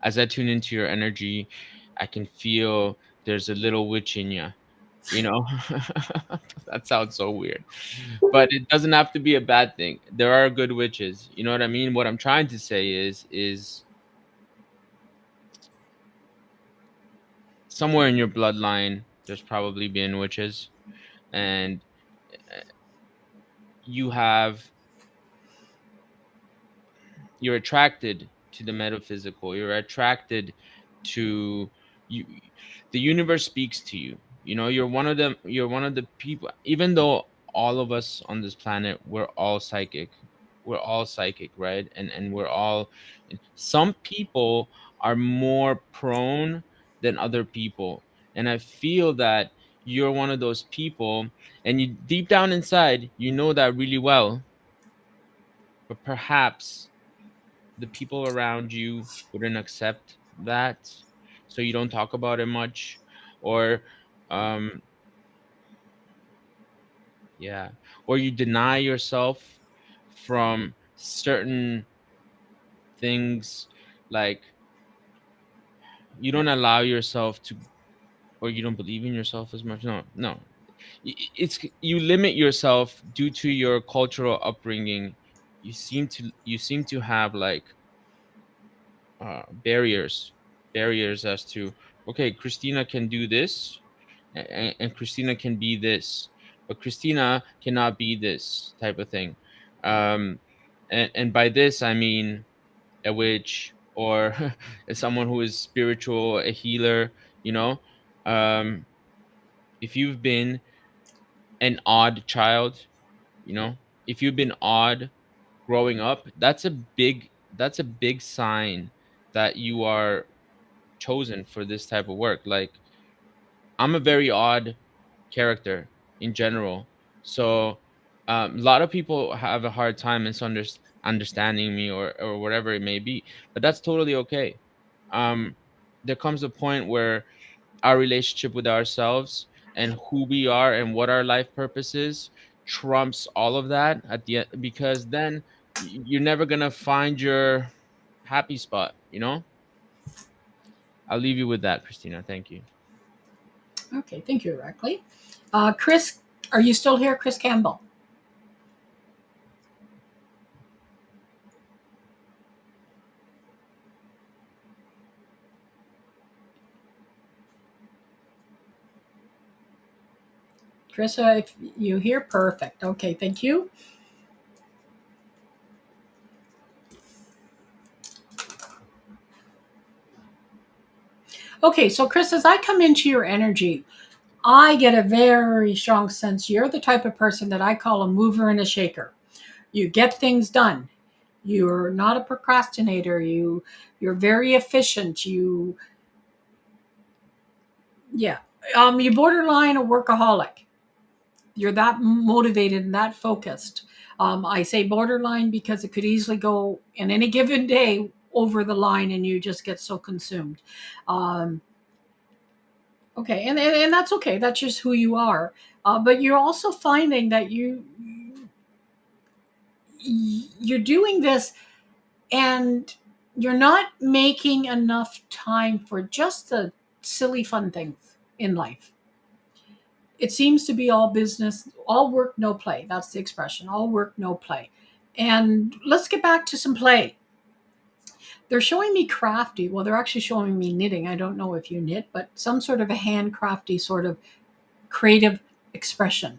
Speaker 2: As I tune into your energy, I can feel there's a little witch in you. You know, that sounds so weird, but it doesn't have to be a bad thing. There are good witches. You know what I mean? What I'm trying to say is somewhere in your bloodline, there's probably been witches, and you have you're attracted to the metaphysical. You're attracted to you. The universe speaks to you. You know, you're one of them. You're one of the people. Even though all of us on this planet, we're all psychic. We're all psychic, right? And we're all. Some people are more prone than other people, and I feel that you're one of those people, and you deep down inside, you know that really well, but perhaps the people around you wouldn't accept that, so you don't talk about it much, or um yeah, or you deny yourself from certain things, like you don't allow yourself to, or you don't believe in yourself as much. No, no. It's you limit yourself due to your cultural upbringing. You seem to have like barriers as to, okay, Christina can do this, and Christina can be this, but Christina cannot be this type of thing. um and by this I mean a witch, or someone who is spiritual, a healer, you know. um if you've been an odd child, you know, if you've been odd growing up, that's a big sign that you are chosen for this type of work. Like, I'm a very odd character in general, so a lot of people have a hard time understanding me, or whatever it may be, but that's totally okay. Um, there comes a point where our relationship with ourselves and who we are and what our life purpose is trumps all of that at the end, because then you're never gonna find your happy spot. You know. I'll leave you with that, Christina. Thank you.
Speaker 1: Okay. Thank you, Rackley. Chris, are you still here? Chris Campbell. Krista, if you hear, perfect. Okay, thank you. Okay, so Chris, as I come into your energy, I get a very strong sense you're the type of person that I call a mover and a shaker. You get things done. You're not a procrastinator. You're very efficient. Yeah. You borderline a workaholic. You're that motivated and that focused. I say borderline because it could easily go in any given day over the line and you just get so consumed. Um, okay, and that's okay. That's just who you are. But you're also finding that you're doing this and you're not making enough time for just the silly fun things in life. It seems to be all business, all work, no play. That's the expression, all work, no play. And let's get back to some play. They're showing me crafty. Well, they're actually showing me knitting. I don't know if you knit, but some sort of a handcrafty sort of creative expression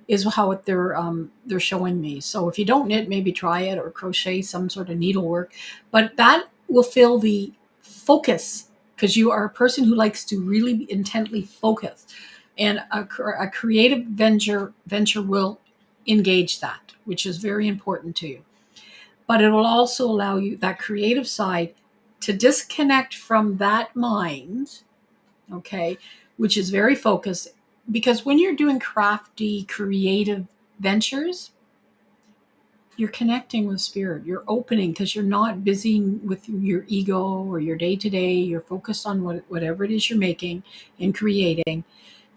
Speaker 1: is how they're showing me. So if you don't knit, maybe try it or crochet some sort of needlework, but that will fill the focus because you are a person who likes to really intently focus, and a creative venture will engage that, which is very important to you. But it will also allow you that creative side to disconnect from that mind, okay, which is very focused. Because when you're doing crafty, creative ventures, you're connecting with spirit. You're opening because you're not busy with your ego or your day to day. You're focused on whatever it is you're making and creating.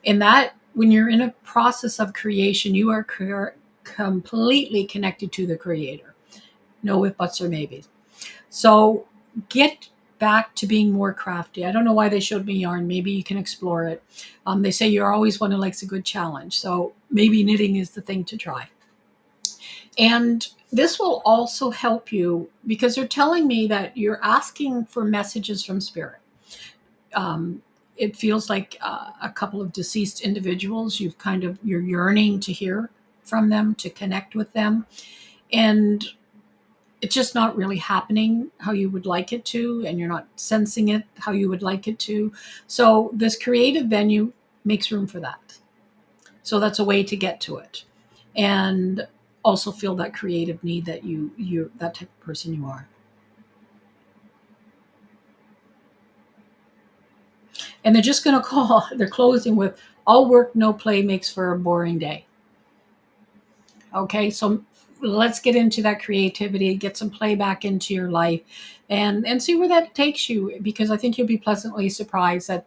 Speaker 1: And that, when you're in a process of creation, you are completely connected to the creator. No if, buts, or maybes. So get back to being more crafty. I don't know why they showed me yarn. Maybe you can explore it. They say you're always one who likes a good challenge. So maybe knitting is the thing to try. And this will also help you because they're telling me that you're asking for messages from spirit. Um, it feels like a couple of deceased individuals. You're yearning to hear from them, to connect with them. And it's just not really happening how you would like it to, and you're not sensing it how you would like it to. So this creative venue makes room for that. So that's a way to get to it, and also feel that creative need that you're that type of person you are. And they're just going to call. They're closing with all work, no play makes for a boring day. Okay, so let's get into that creativity, get some play back into your life, and see where that takes you. Because I think you'll be pleasantly surprised that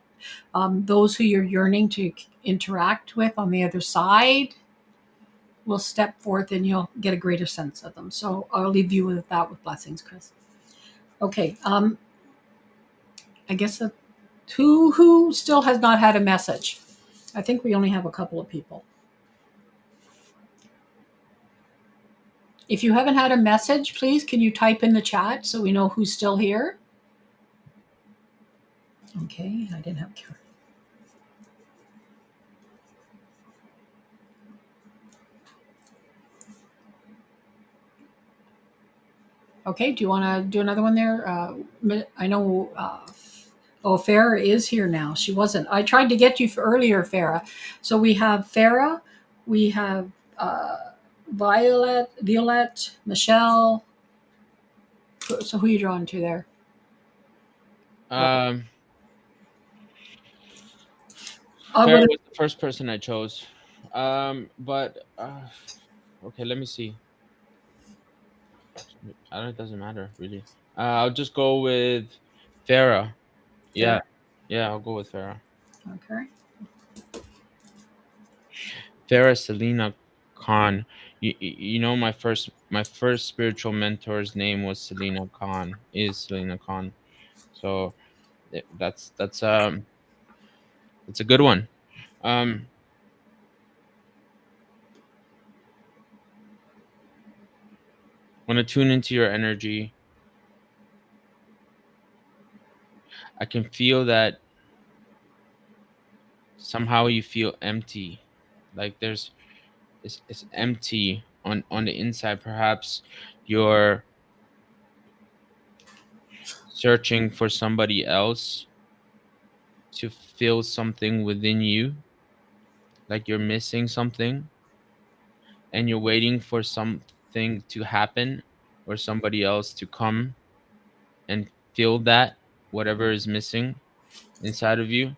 Speaker 1: those who you're yearning to interact with on the other side will step forth, and you'll get a greater sense of them. So I'll leave you with that with blessings, Chris. Okay, I guess who still has not had a message. I think we only have a couple of people. If you haven't had a message, please can you type in the chat so we know who's still here? Okay, I didn't have. Okay, do you want to do another one there? I know. Oh, Farah is here now. She wasn't. I tried to get you for earlier, Farah. So we have Farah, we have Violet, Michelle. So who are you drawn to there?
Speaker 2: Um,
Speaker 1: I
Speaker 2: Farrah
Speaker 1: would.
Speaker 2: was the first person I chose. But okay, let me see. I don't. It doesn't matter really. I'll just go with Farah. Yeah,
Speaker 1: Farah.
Speaker 2: yeah, I'll go with Farah.
Speaker 1: Okay.
Speaker 2: Farah Selena Khan. You know my first spiritual mentor's name was Selena Khan. Is Selena Khan. So that's a good one. Um, when I tune into your energy, I can feel that somehow you feel empty. Like it's empty on the inside. Perhaps you're searching for somebody else to fill something within you, like you're missing something, and you're waiting for something to happen or somebody else to come and fill that, whatever is missing inside of you.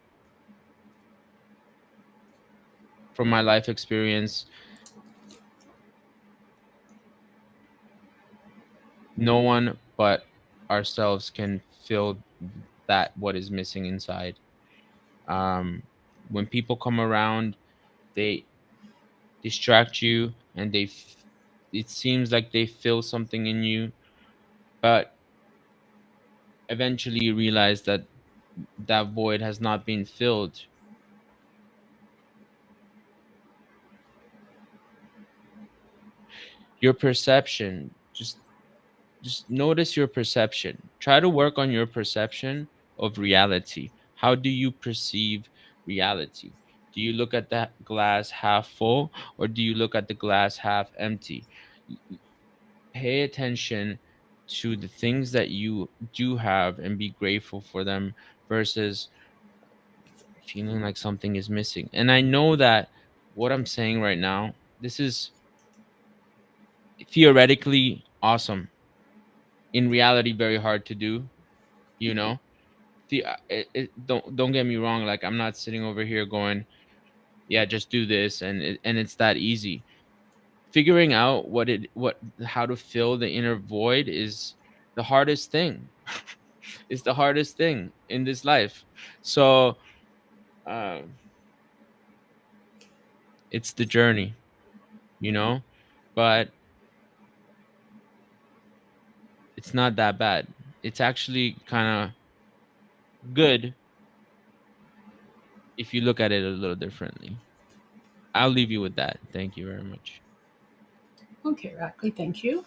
Speaker 2: From my life experience, no one but ourselves can fill that what is missing inside. um when people come around, they distract you, and it seems like they feel something in you, but eventually you realize that that void has not been filled. Your perception, just notice your perception. Try to work on your perception of reality. How do you perceive reality? Do you look at the glass half full, or do you look at the glass half empty? Pay attention to the things that you do have and be grateful for them, versus feeling like something is missing. And I know that what I'm saying right now, this is theoretically awesome, in reality very hard to do, you know. Don't get me wrong, like I'm not sitting over here going, yeah, just do this, and it's that easy. Figuring out what how to fill the inner void is the hardest thing. It's the hardest thing in this life. So um it's the journey, you know. But it's not that bad. It's actually kind of good if you look at it a little differently. I'll leave you with that. Thank you very much.
Speaker 1: Okay, Rackley, thank you.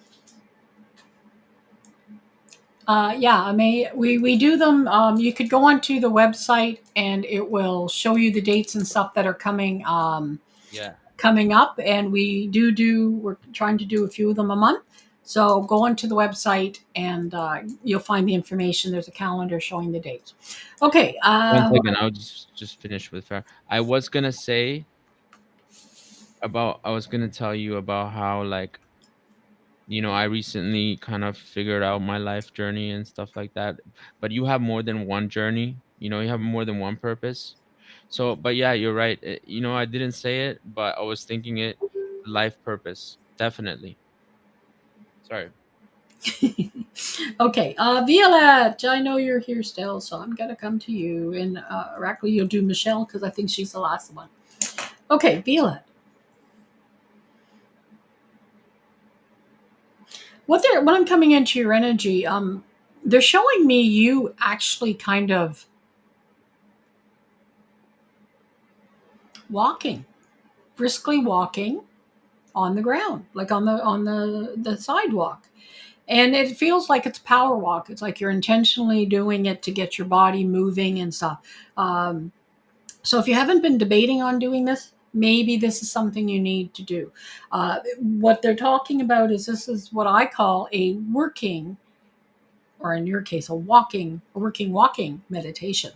Speaker 1: Yeah, I may we do them. You could go onto the website and it will show you the dates and stuff that are coming
Speaker 2: Yeah.
Speaker 1: coming up. And we're trying to do a few of them a month. So go onto the website and you'll find the information. There's a calendar showing the dates. Okay.
Speaker 2: One second, I'll just finish with her. I was gonna tell you about how, like, I recently kind of figured out my life journey and stuff like that. But you have more than one journey. You have more than one purpose. So, but yeah, you're right. I didn't say it, but I was thinking it. Life purpose, definitely. Sorry.
Speaker 1: Okay, Violette, I know you're here still, so I'm gonna come to you. And Rackley, you'll do Michelle because I think she's the last one. Okay, Violette. When I'm coming into your energy, they're showing me you actually kind of walking, briskly walking on the ground, like on the sidewalk. And it feels like it's power walk. It's like you're intentionally doing it to get your body moving and stuff. So if you haven't been debating on doing this, maybe this is something you need to do. What they're talking about is this is what I call a working, or in your case, a working walking meditation,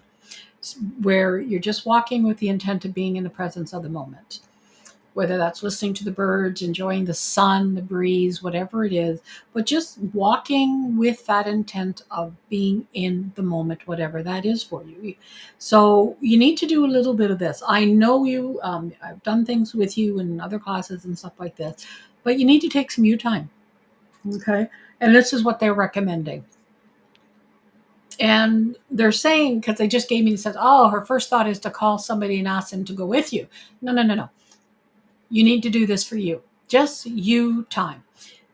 Speaker 1: where you're just walking with the intent of being in the presence of the moment. Whether that's listening to the birds, enjoying the sun, the breeze, whatever it is, but just walking with that intent of being in the moment, whatever that is for you. So you need to do a little bit of this. I know you, I've done things with you in other classes and stuff like this, but you need to take some you time. Okay. And this is what they're recommending. And they're saying, because they just gave me, says, oh, her first thought is to call somebody and ask them to go with you. No, no, no, no. You need to do this for you, just you time.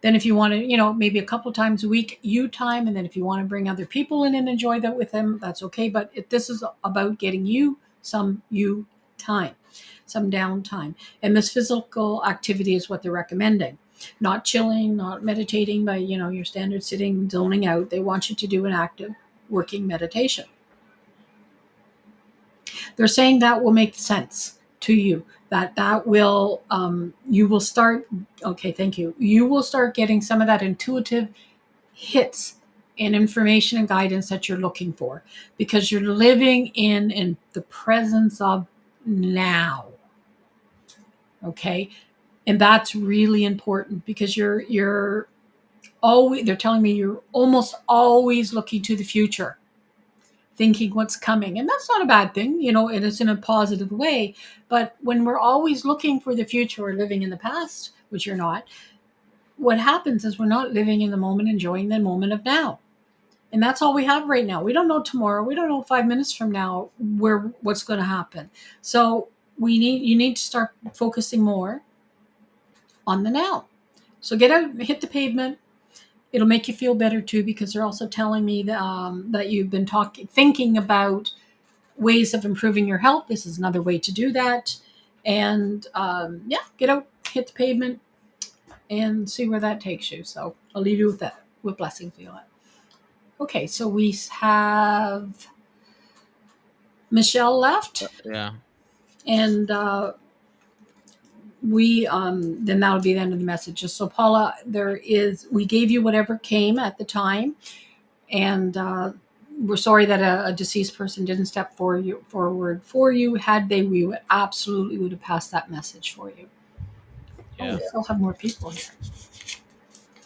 Speaker 1: Then if you want to, maybe a couple times a week, you time. And then if you want to bring other people in and enjoy that with them, that's okay. But this is about getting you some you time, some downtime. And this physical activity is what they're recommending. Not chilling, not meditating by, your standard sitting, zoning out. They want you to do an active working meditation. They're saying that will make sense. to you. That will you will start. Okay, thank you. You will start getting some of that intuitive hits and information and guidance that you're looking for, because you're living in the presence of now. Okay, and that's really important, because you're always, they're telling me you're almost always looking to the future, thinking what's coming. And that's not a bad thing, it is in a positive way. But when we're always looking for the future or living in the past, which you're not, what happens is we're not living in the moment, enjoying the moment of now. And that's all we have right now. We don't know tomorrow. We don't know 5 minutes from now what's going to happen. So you need to start focusing more on the now. So get out, hit the pavement. It'll make you feel better too, because they're also telling me that you've been thinking about ways of improving your health. This is another way to do that. And yeah, get out, hit the pavement, and see where that takes you. So I'll leave you with that, with blessings, Violet. Okay, so we have Michelle left,
Speaker 2: Yeah.
Speaker 1: and we then that'll be the end of the messages. So Paula, we gave you whatever came at the time, and we're sorry that a deceased person didn't step forward for you. Had they, we would absolutely would have passed that message for you. Oh,
Speaker 2: Yeah.
Speaker 1: we still have more people here.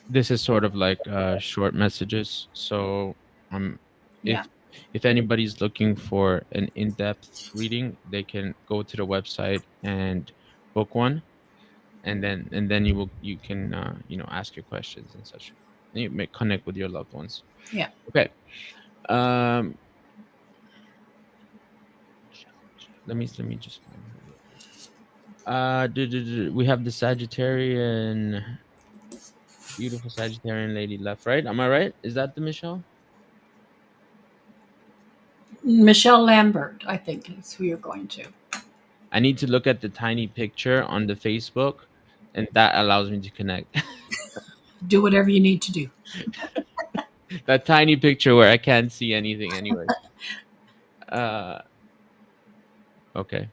Speaker 2: This is sort of like short messages. So um
Speaker 1: Yeah.
Speaker 2: if anybody's looking for an in-depth reading, they can go to the website and book one, and then you can ask your questions and such. And you may connect with your loved ones.
Speaker 1: Yeah.
Speaker 2: Okay. Um let me just find her real quick. We have the Sagittarian, beautiful Sagittarian lady left, right? Am I right? Is that the Michelle?
Speaker 1: Michelle Lambert, I think, is who you're going to.
Speaker 2: I need to look at the tiny picture on the Facebook, and that allows me to connect.
Speaker 1: Do whatever you need to do.
Speaker 2: That tiny picture where I can't see anything anyway. Uh, okay.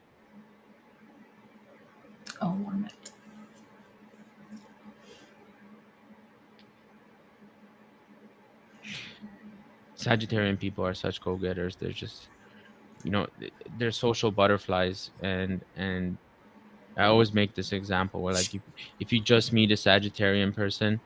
Speaker 1: Oh, 1 minute.
Speaker 2: Sagittarian people are such go-getters. They're just, they're social butterflies, and I always make this example where, like, if you just meet a Sagittarian person,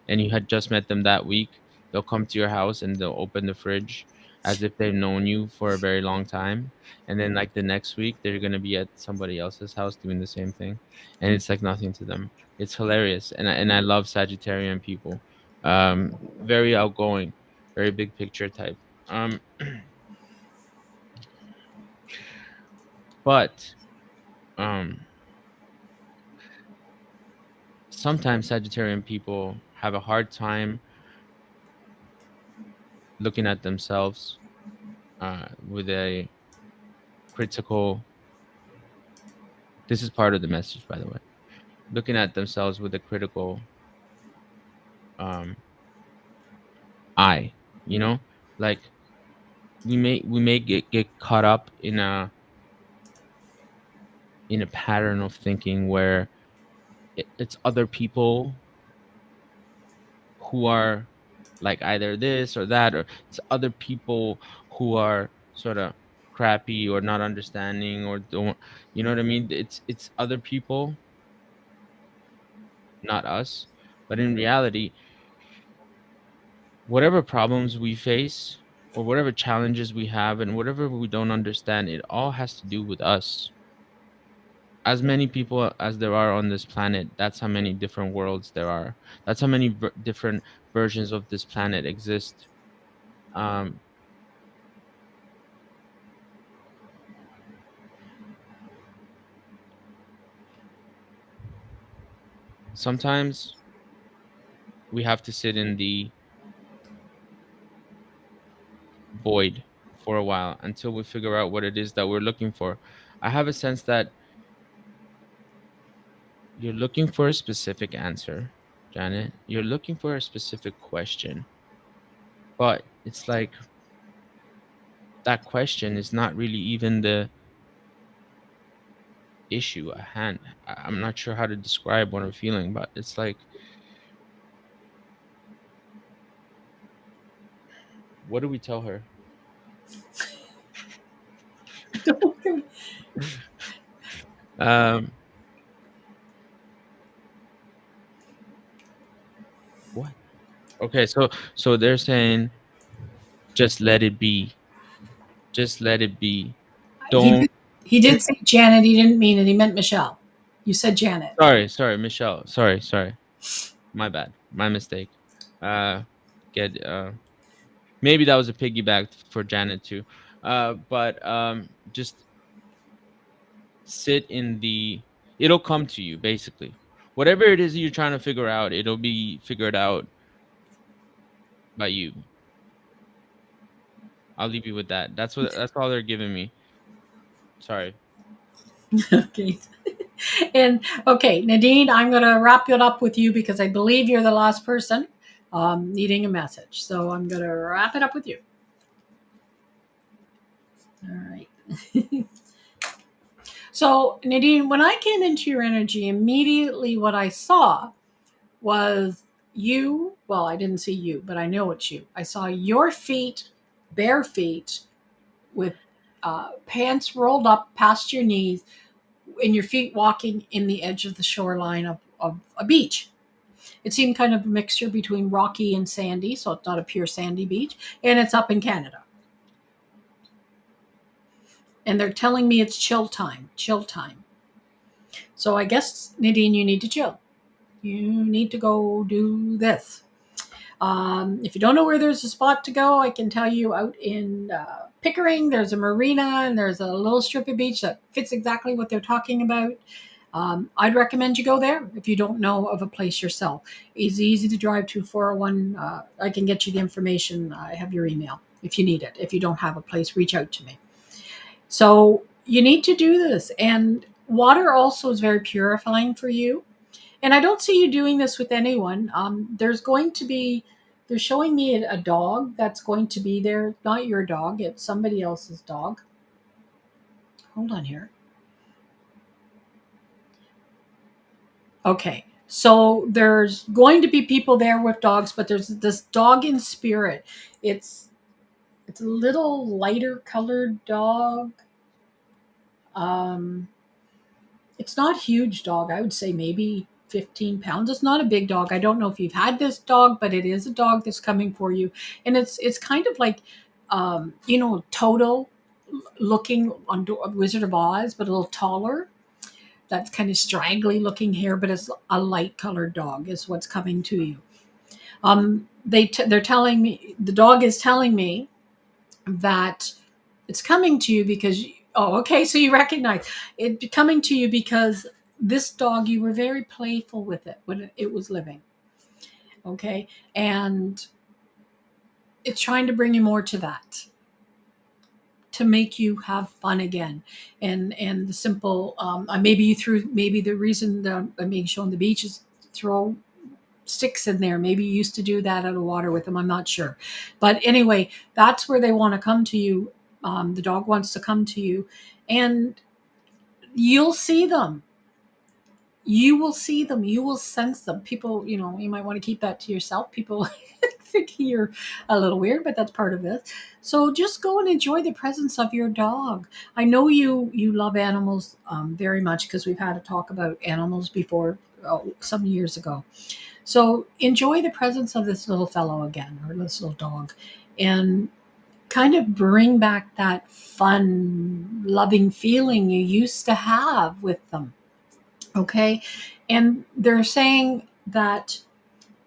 Speaker 2: and you had just met them that week, they'll come to your house and they'll open the fridge as if they've known you for a very long time, and then like the next week they're gonna be at somebody else's house doing the same thing, and it's like nothing to them. It's hilarious, and I love Sagittarian people. Very outgoing, very big picture type. Um, but um sometimes Sagittarian people have a hard time looking at themselves with a critical. This is part of the message, by the way. Looking at themselves with a critical um, eye. You know, like we may get caught up in a pattern of thinking where it's other people who are like either this or that, or it's other people who are sort of crappy or not understanding or don't, you know what I mean? It's other people, not us. But in reality, whatever problems we face or whatever challenges we have and whatever we don't understand, it all has to do with us. As many people as there are on this planet, that's how many different worlds there are. That's how many different versions of this planet exist. um Sometimes we have to sit in the void for a while until we figure out what it is that we're looking for. I have a sense that you're looking for a specific answer, Janet. You're looking for a specific question, but it's like that question is not really even issue at hand. I'm not sure how to describe what I'm feeling, but it's like, what do we tell her? Um, what? Okay, so they're saying just let it be. Just let it be.
Speaker 1: he
Speaker 2: Don't.
Speaker 1: did, he did say Janet. He didn't mean it. He meant Michelle. You said Janet.
Speaker 2: Sorry, Michelle. Sorry. My bad. My mistake. Uh, get maybe that was a piggyback for Janet too. But just sit in the. It'll come to you basically. Whatever it is you're trying to figure out, it'll be figured out by you. I'll leave you with that. That's all they're giving me. Sorry.
Speaker 1: Okay. And okay, Nadine, I'm going to wrap it up with you because I believe you're the last person needing a message. So I'm going to wrap it up with you. All right. So, Nadine, when I came into your energy, immediately what I saw was you. Well, I didn't see you, but I know it's you. I saw your feet, bare feet, with pants rolled up past your knees, and your feet walking in the edge of the shoreline of a beach. It seemed kind of a mixture between rocky and sandy, so it's not a pure sandy beach, and it's up in Canada. And they're telling me it's chill time, chill time. So I guess, Nadine, you need to chill. You need to go do this. If you don't know where there's a spot to go, I can tell you out in Pickering, there's a marina and there's a little strip of beach that fits exactly what they're talking about. I'd recommend you go there if you don't know of a place yourself. It's easy to drive to 401. I can get you the information. I have your email if you need it. If you don't have a place, reach out to me. So you need to do this. And water also is very purifying for you. And I don't see you doing this with anyone. They're showing me a dog that's going to be there. Not your dog, it's somebody else's dog. Hold on here. Okay. So there's going to be people there with dogs, but there's this dog in spirit. It's it's a little lighter colored dog. Um, it's not a huge dog. I would say maybe 15 pounds. It's not a big dog. I don't know if you've had this dog, but it is a dog that's coming for you. And it's kind of like Toto looking on Wizard of Oz, but a little taller. That's kind of straggly looking hair, but it's a light colored dog is what's coming to you. They're telling me, the dog is telling me that it's coming to you because, oh, okay, so you recognize it coming to you because this dog, you were very playful with it when it was living. Okay. And it's trying to bring you more to that, to make you have fun again. And the simple, maybe you threw, maybe the reason that I'm being shown the beach is throw sticks in there. Maybe you used to do that out of water with them. I'm not sure. But anyway, that's where they want to come to you. The dog wants to come to you, and you'll see them. You will see them. You will sense them. People, you might want to keep that to yourself. People think you're a little weird, but that's part of it. So just go and enjoy the presence of your dog. I know you love animals very much because we've had a talk about animals before some years ago. So enjoy the presence of this little fellow again, or this little dog, and kind of bring back that fun, loving feeling you used to have with them. Okay. And they're saying that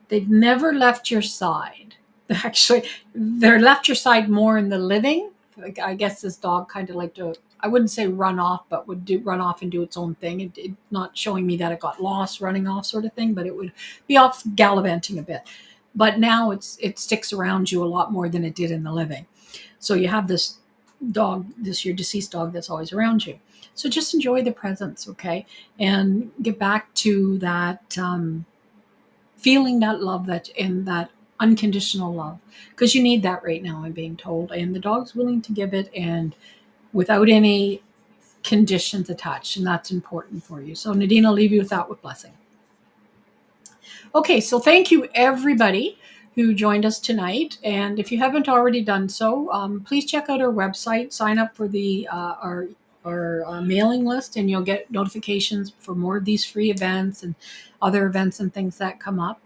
Speaker 1: they've never left your side. Actually, they're left your side more in the living. Like, I guess this dog kind of like to, I wouldn't say run off, but would run off and do its own thing. It not showing me that it got lost running off sort of thing, but it would be off gallivanting a bit. But now it sticks around you a lot more than it did in the living. So you have this dog, this your deceased dog that's always around you. So just enjoy the presence, okay, and get back to that feeling that love, that and that unconditional love, because you need that right now. I'm being told, and the dog's willing to give it, and without any conditions attached, and that's important for you. So Nadine, I'll leave you with that with blessing. Okay, so thank you everybody who joined us tonight. And if you haven't already done so, please check out our website, sign up for the our mailing list, and you'll get notifications for more of these free events and other events and things that come up.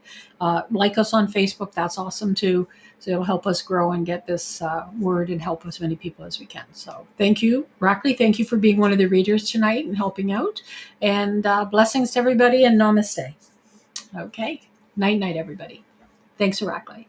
Speaker 1: Like us on Facebook, that's awesome too. So it'll help us grow and get this word and help as many people as we can. So thank you, Rackley. Thank you for being one of the readers tonight and helping out. And blessings to everybody, and namaste. Okay. Night, night, everybody. Thanks, Rackley.